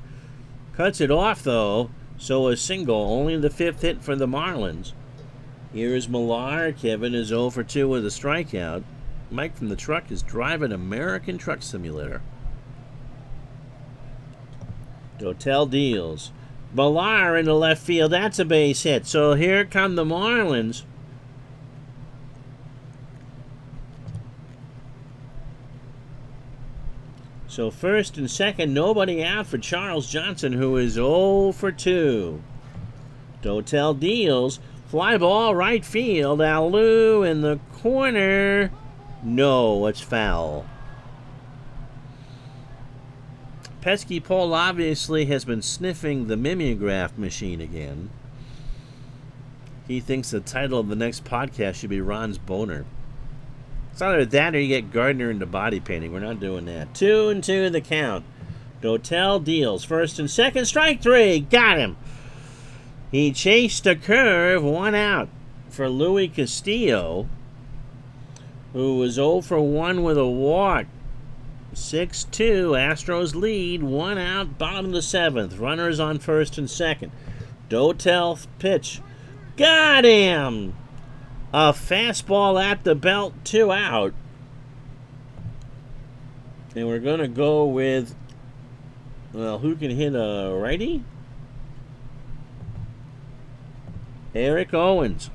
Cuts it off, though. So a single. Only the 5th hit for the Marlins. Here is Millar. Kevin is 0 for 2 with a strikeout. Mike from the truck is driving American Truck Simulator. Dotel deals. Millar in the left field. That's a base hit. So here come the Marlins. So first and second, nobody out for Charles Johnson, who is 0 for 2. Dotel deals. Fly ball right field. Alou in the corner. No, it's foul. Pesky Pole obviously has been sniffing the mimeograph machine again. He thinks the title of the next podcast should be Ron's Boner. It's either that or you get Gardner into body painting. We're not doing that. 2-2 the count. Dotel deals. First and second, strike 3. Got him. He chased a curve, 1 out for Louis Castillo, who was 0 for 1 with a walk. 6-2, Astros lead, 1 out, bottom of the 7th. Runners on first and second. Dotel pitch. Got him! A fastball at the belt, 2 out. And we're going to go with, well, who can hit a righty? Eric Owens.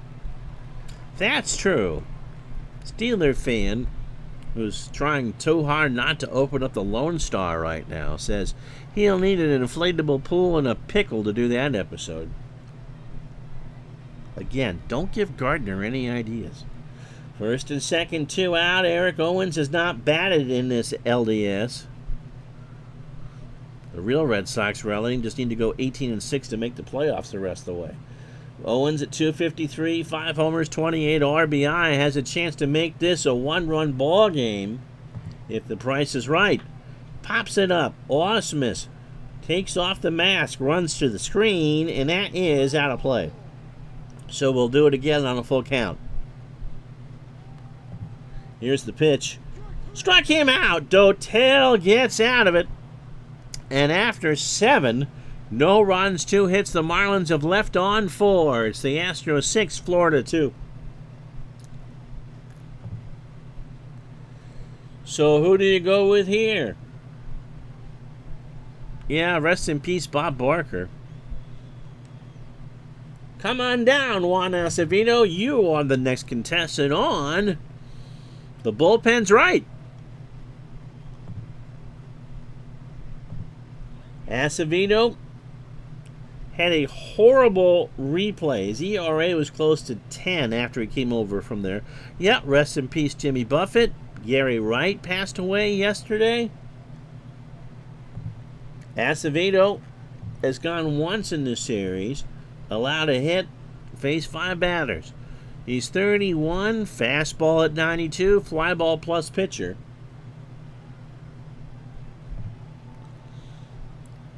That's true. Steeler fan who's trying too hard not to open up the Lone Star right now says he'll need an inflatable pool and a pickle to do that episode. Again, don't give Gardner any ideas. First and second, 2 out. Eric Owens has not batted in this LDS. The real Red Sox rallying just need to go 18-6 to make the playoffs the rest of the way. Owens at 253, 5 homers, 28 RBI, has a chance to make this a 1-run ball game if the price is right. Pops it up. Ausmus takes off the mask, runs to the screen, and that is out of play. So we'll do it again on a full count. Here's the pitch. Struck him out. Dotel gets out of it. And after 7, no runs, 2 hits, the Marlins have left on 4. It's the Astros 6, Florida 2. So who do you go with here? Yeah, rest in peace, Bob Barker. Come on down, Juan Acevedo. You are the next contestant on The Bullpen's Right. Acevedo had a horrible replay. His ERA was close to 10 after he came over from there. Yeah, rest in peace, Jimmy Buffett. Gary Wright passed away yesterday. Acevedo has gone once in this series, allowed a hit, faced 5 batters. He's 31, fastball at 92, fly ball plus pitcher.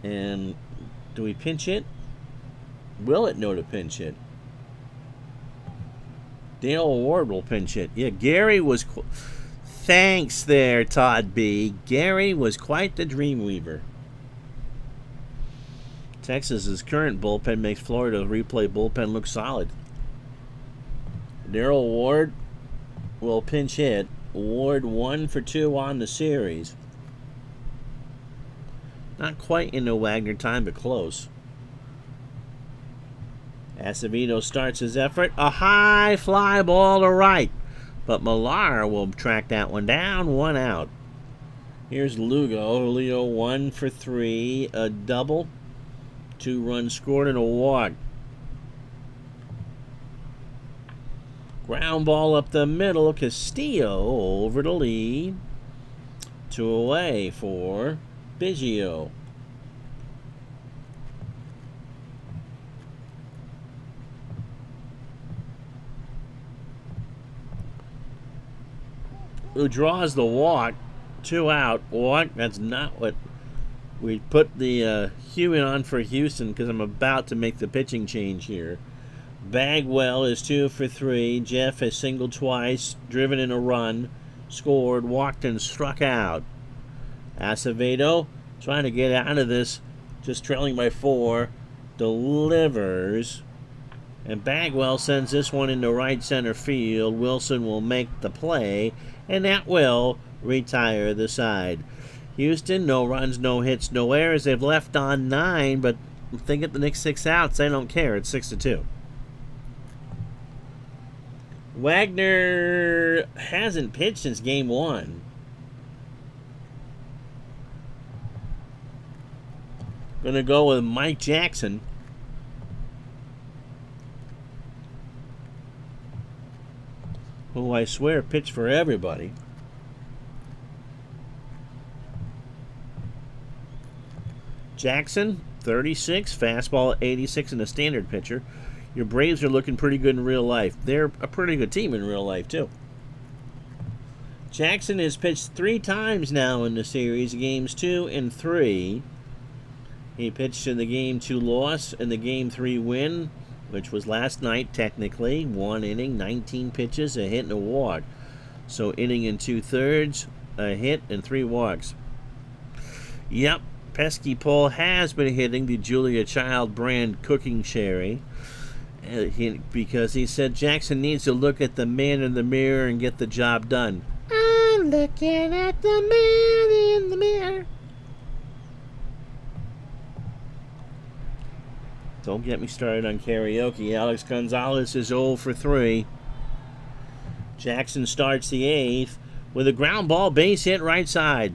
And do we pinch hit? Will it know to pinch hit? Dale Ward will pinch hit. Yeah, Gary was... Thanks there, Todd B. Gary was quite the dream weaver. Texas's current bullpen makes Florida's replay bullpen look solid. Daryl Ward will pinch hit. Ward 1 for 2 on the series. Not quite into Wagner time, but close. Acevedo starts his effort. A high fly ball to right. But Millar will track that one down. 1 out. Here's Lugo. Julio 1 for 3. A double. 2 runs scored and a walk. Ground ball up the middle. Castillo over to lead. 2 away for Biggio. Who draws the walk? 2 out. Walk. That's not what we put the HOU on for Houston, because I'm about to make the pitching change here. Bagwell is 2 for 3. Jeff has singled twice, driven in a run, scored, walked, and struck out. Acevedo trying to get out of this, just trailing by 4, delivers, and Bagwell sends this one into right center field. Wilson will make the play, and that will retire the side. Houston, no runs, no hits, no errors. They've left on 9, but if they get the next 6 outs, they don't care. It's 6-2. Wagner hasn't pitched since game 1. Gonna go with Mike Jackson. Who I swear pitched for everybody. Jackson, 36, fastball at 86, and a standard pitcher. Your Braves are looking pretty good in real life. They're a pretty good team in real life, too. Jackson has pitched 3 times now in the series, games 2 and 3. He pitched in the Game 2 loss and the Game 3 win, which was last night technically. 1 inning, 19 pitches, a hit and a walk. So inning and 2/3, a hit and 3 walks. Yep, Pesky Paul has been hitting the Julia Child brand cooking sherry. Because he said Jackson needs to look at the man in the mirror and get the job done. I'm looking at the man in the mirror. Don't get me started on karaoke. Alex Gonzalez is 0 for 3. Jackson starts the 8th with a ground ball base hit right side.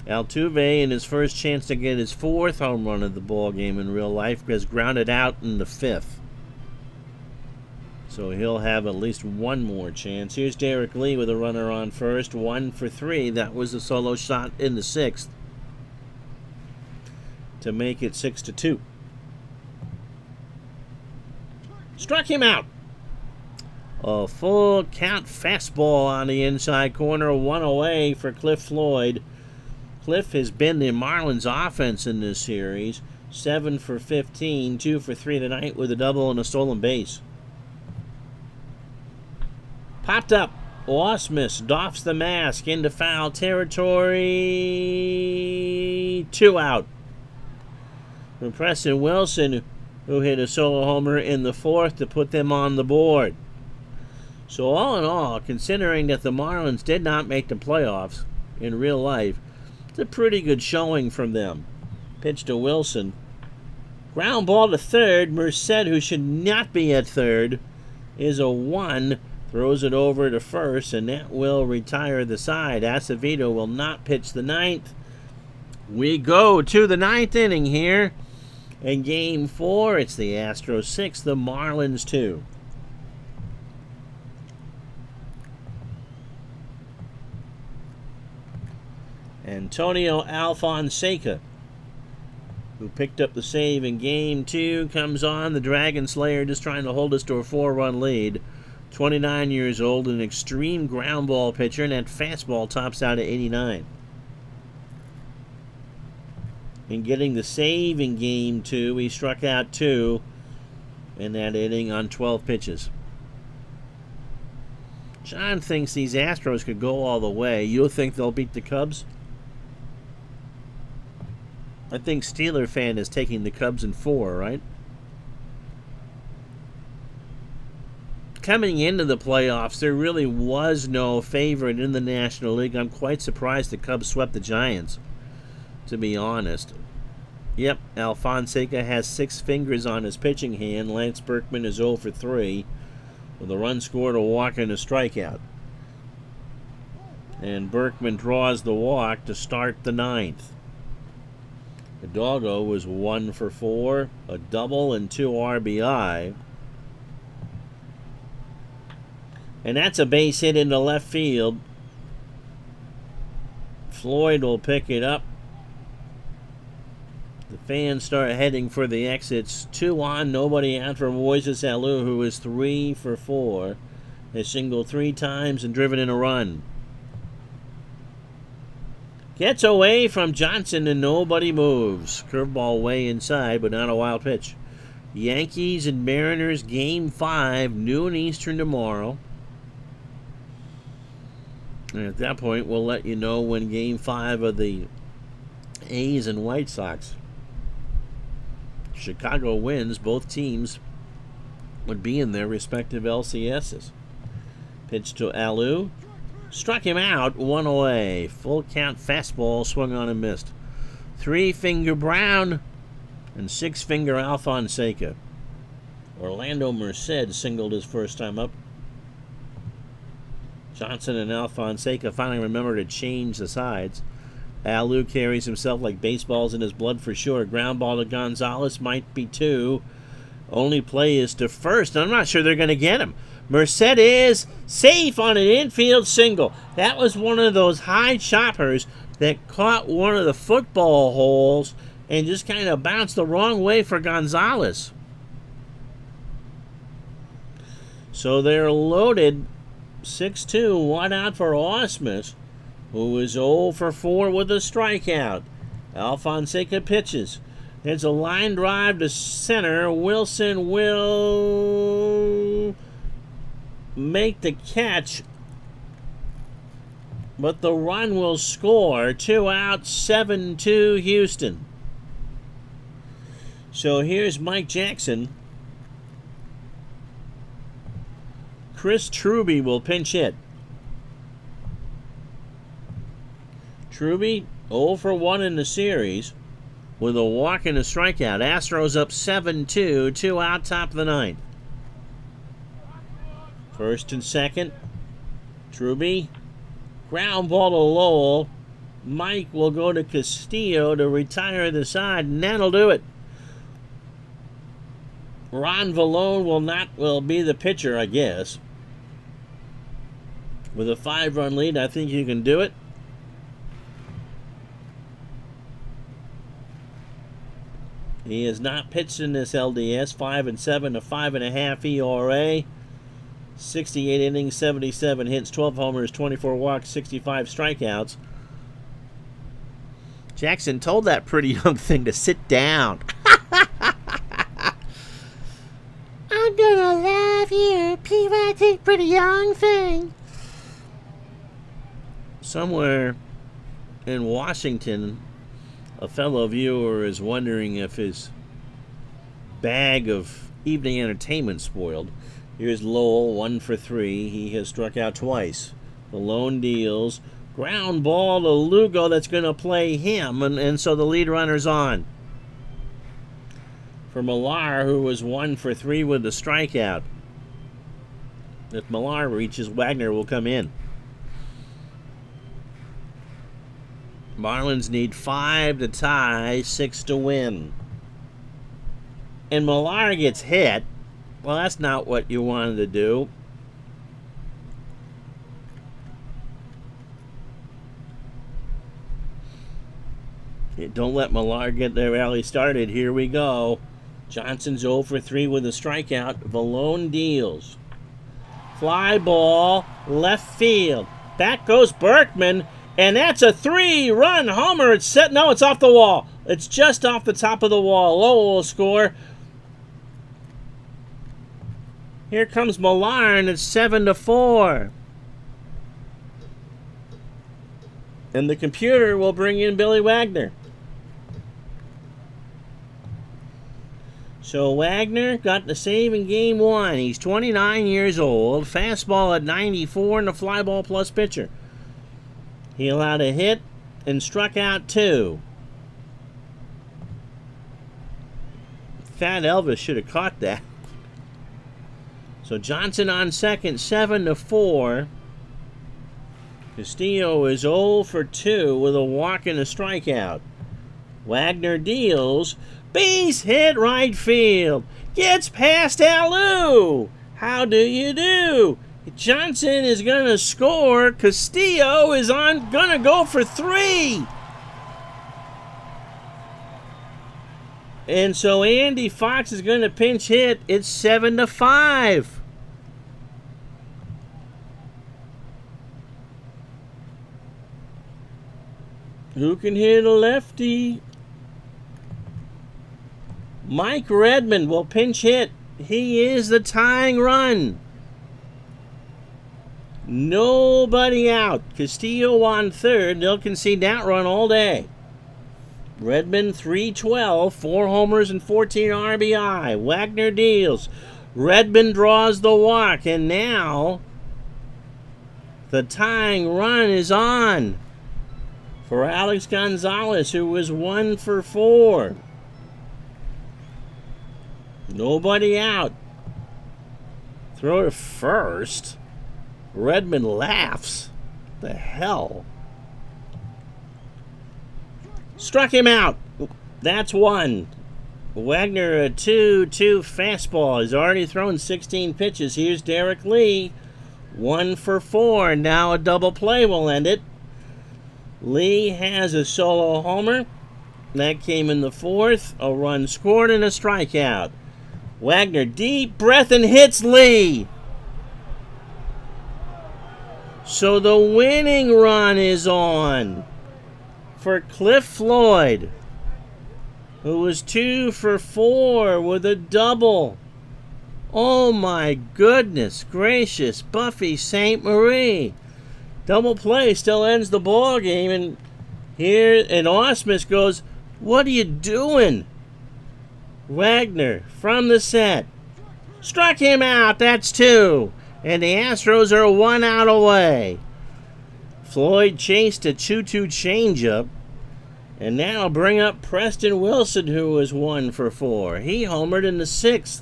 Altuve, in his first chance to get his 4th home run of the ball game in real life, has grounded out in the 5th. So he'll have at least one more chance. Here's Derek Lee with a runner on first. 1 for 3. That was a solo shot in the 6th to make it 6-2. Struck him out. A full count fastball on the inside corner. 1 away for Cliff Floyd. Cliff has been the Marlins offense in this series. 7 for 15, 2 for 3 tonight with a double and a stolen base. Popped up. Ausmus doffs the mask into foul territory. 2 out. For Preston Wilson, who hit a solo homer in the 4th to put them on the board. So all in all, considering that the Marlins did not make the playoffs in real life, it's a pretty good showing from them. Pitch to Wilson. Ground ball to third. Merced, who should not be at third, is a 1. Throws it over to first, and that will retire the side. Acevedo will not pitch the 9th. We go to the 9th inning here. In Game 4, it's the Astros 6, the Marlins 2. Antonio Alfonseca, who picked up the save in Game 2, comes on. The Dragon Slayer just trying to hold us to a 4-run lead. 29 years old, an extreme ground ball pitcher, and that fastball tops out at 89. In getting the save in Game 2, he struck out 2 in that inning on 12 pitches. John thinks these Astros could go all the way. You think they'll beat the Cubs? I think Steeler fan is taking the Cubs in 4, right? Coming into the playoffs, there really was no favorite in the National League. I'm quite surprised the Cubs swept the Giants, to be honest. Yep, Alfonseca has 6 fingers on his pitching hand. Lance Berkman is 0 for 3 with a run scored, a walk, and a strikeout. And Berkman draws the walk to start the 9th. Hidalgo was 1 for 4, a double and 2 RBI. And that's a base hit into left field. Floyd will pick it up. The fans start heading for the exits. 2 on, nobody out for Moises Alou, who is 3 for 4. Has singled 3 times and driven in a run. Gets away from Johnson and nobody moves. Curveball way inside, but not a wild pitch. Yankees and Mariners, Game 5, noon Eastern tomorrow. And at that point, we'll let you know when Game 5 of the A's and White Sox. Chicago wins, both teams would be in their respective LCSs. Pitch to Alou. Struck him out, 1 away. Full count fastball, swung on and missed. 3-finger Brown and 6-finger Alfonseca. Orlando Merced singled his first time up. Johnson and Alfonseca finally remember to change the sides. Alou carries himself like baseballs in his blood for sure. Ground ball to Gonzalez, might be 2. Only play is to first. I'm not sure they're going to get him. Merced is safe on an infield single. That was one of those high choppers that caught one of the football holes and just kind of bounced the wrong way for Gonzalez. So they're loaded. 6-2, 1 out for Ausmus, who is 0 for 4 with a strikeout. Alfonseca pitches. There's a line drive to center. Wilson will make the catch, but the run will score. 2 out, 7-2 Houston. So here's Mike Jackson. Chris Truby will pinch hit. Truby 0 for 1 in the series with a walk and a strikeout. Astros up 7-2, 2 out, top of the ninth. First and second. Truby. Ground ball to Lowell. Mike will go to Castillo to retire the side, and that'll do it. Ron Vallone will be the pitcher, I guess. With a 5-run lead, I think you can do it. He has not pitched in this LDS. 5-7, a 5.5 ERA. 68 innings, 77 hits, 12 homers, 24 walks, 65 strikeouts. Jackson told that pretty young thing to sit down. I'm gonna love you, P.Y.T. pretty young thing. Somewhere in Washington, a fellow viewer is wondering if his bag of evening entertainment spoiled. Here's Lowell, 1 for 3. He has struck out twice. Malone deals. Ground ball to Lugo that's going to play him, and so the lead runner's on. For Millar, who was 1 for 3 with the strikeout. If Millar reaches, Wagner will come in. Marlins need 5 to tie, 6 to win. And Millar gets hit. Well, that's not what you wanted to do. Don't let Millar get their rally started. Here we go. Johnson's 0 for 3 with a strikeout. Vallone deals. Fly ball, left field. Back goes Berkman, and that's a 3-run homer. It's set. No, it's off the wall. It's just off the top of the wall. Lowell will score. Here comes Millar, and it's 7-4. And the computer will bring in Billy Wagner. So Wagner got the save in game 1. He's 29 years old. Fastball at 94 and a fly ball plus pitcher. He allowed a hit and struck out 2. Fat Elvis should have caught that. So Johnson on second, 7-4. Castillo is 0 for 2 with a walk and a strikeout. Wagner deals. Base hit right field. Gets past HOU. How do you do? Johnson is going to score. Castillo is going to go for 3. And so Andy Fox is going to pinch hit. It's 7-5. Who can hit a lefty? Mike Redmond will pinch hit. He is the tying run. Nobody out. Castillo on third. They'll concede that run all day. Redmond 312, 4 homers and 14 RBI. Wagner deals. Redmond draws the walk, and now the tying run is on for Alex Gonzalez, who was 1 for 4. Nobody out. Throw to first. Redmond laughs. The hell? Struck him out. That's 1. Wagner a 2-2 fastball. He's already thrown 16 pitches. Here's Derek Lee. 1 for 4. Now a double play will end it. Lee has a solo homer. That came in the 4th. A run scored and a strikeout. Wagner deep breath and hits Lee. So the winning run is on for Cliff Floyd, who was 2 for 4 with a double. Oh my goodness gracious, Buffy St. Marie. Double play still ends the ball game, and here and Osmus goes, "What are you doing?" Wagner from the set. Struck him out, that's 2. And the Astros are 1 out away. Floyd chased a 2-2 changeup. And now bring up Preston Wilson, who was 1 for 4. He homered in the 6th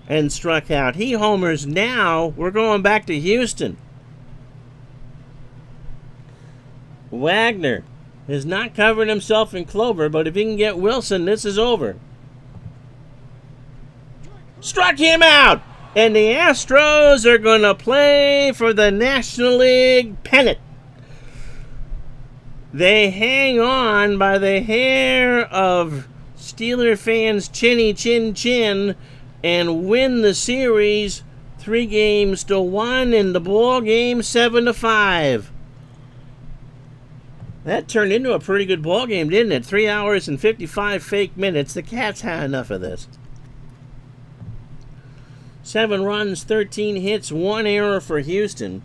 and struck out. He homers now. We're going back to Houston. Wagner has not covered himself in clover, but if he can get Wilson, this is over. Struck him out! And the Astros are going to play for the National League pennant. They hang on by the hair of Steeler fans' chinny chin chin and win the series 3-1 in the ball game 7-5. That turned into a pretty good ball game, didn't it? 3 hours and 55 fake minutes. The Cats had enough of this. 7 runs, 13 hits, 1 error for Houston.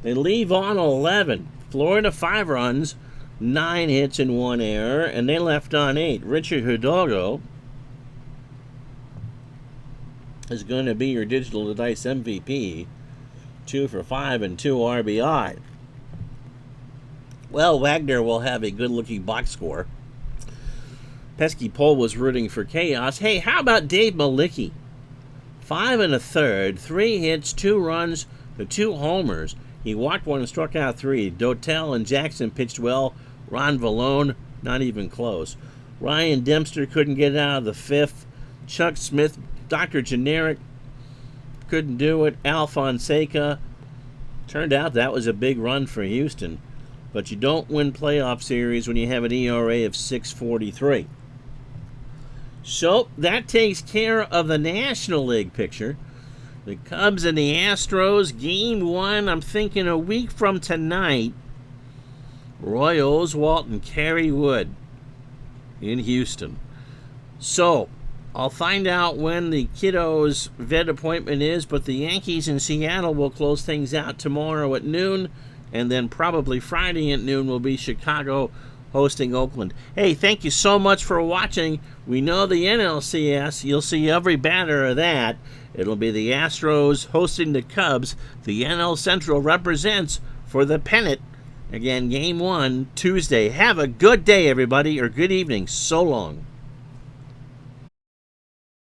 They leave on 11. Florida 5 runs, 9 hits and 1 error, and they left on 8. Richard Hidalgo is going to be your digital dice MVP. 2 for 5 and 2 RBI. Well, Wagner will have a good-looking box score. Pesky Pole was rooting for chaos. Hey, how about Dave Malicki? 5 1/3, 3 hits, 2 runs, 2 homers. He walked 1 and struck out 3. Dotel and Jackson pitched well. Ron Vallone, not even close. Ryan Dempster couldn't get out of the 5th. Chuck Smith, Dr. Generic, couldn't do it. Al Fonseca. Turned out that was a big run for Houston. But you don't win playoff series when you have an ERA of 6.43. So that takes care of the National League picture. The Cubs and the Astros, Game 1, I'm thinking a week from tonight. Roy Oswalt and Kerry Wood in Houston. So, I'll find out when the kiddos' vet appointment is, but the Yankees in Seattle will close things out tomorrow at noon, and then probably Friday at noon will be Chicago hosting Oakland. Hey, thank you so much for watching. We know the NLCS. You'll see every banner of that. It'll be the Astros hosting the Cubs. The NL Central represents for the pennant. Again, Game 1, Tuesday. Have a good day, everybody, or good evening. So long.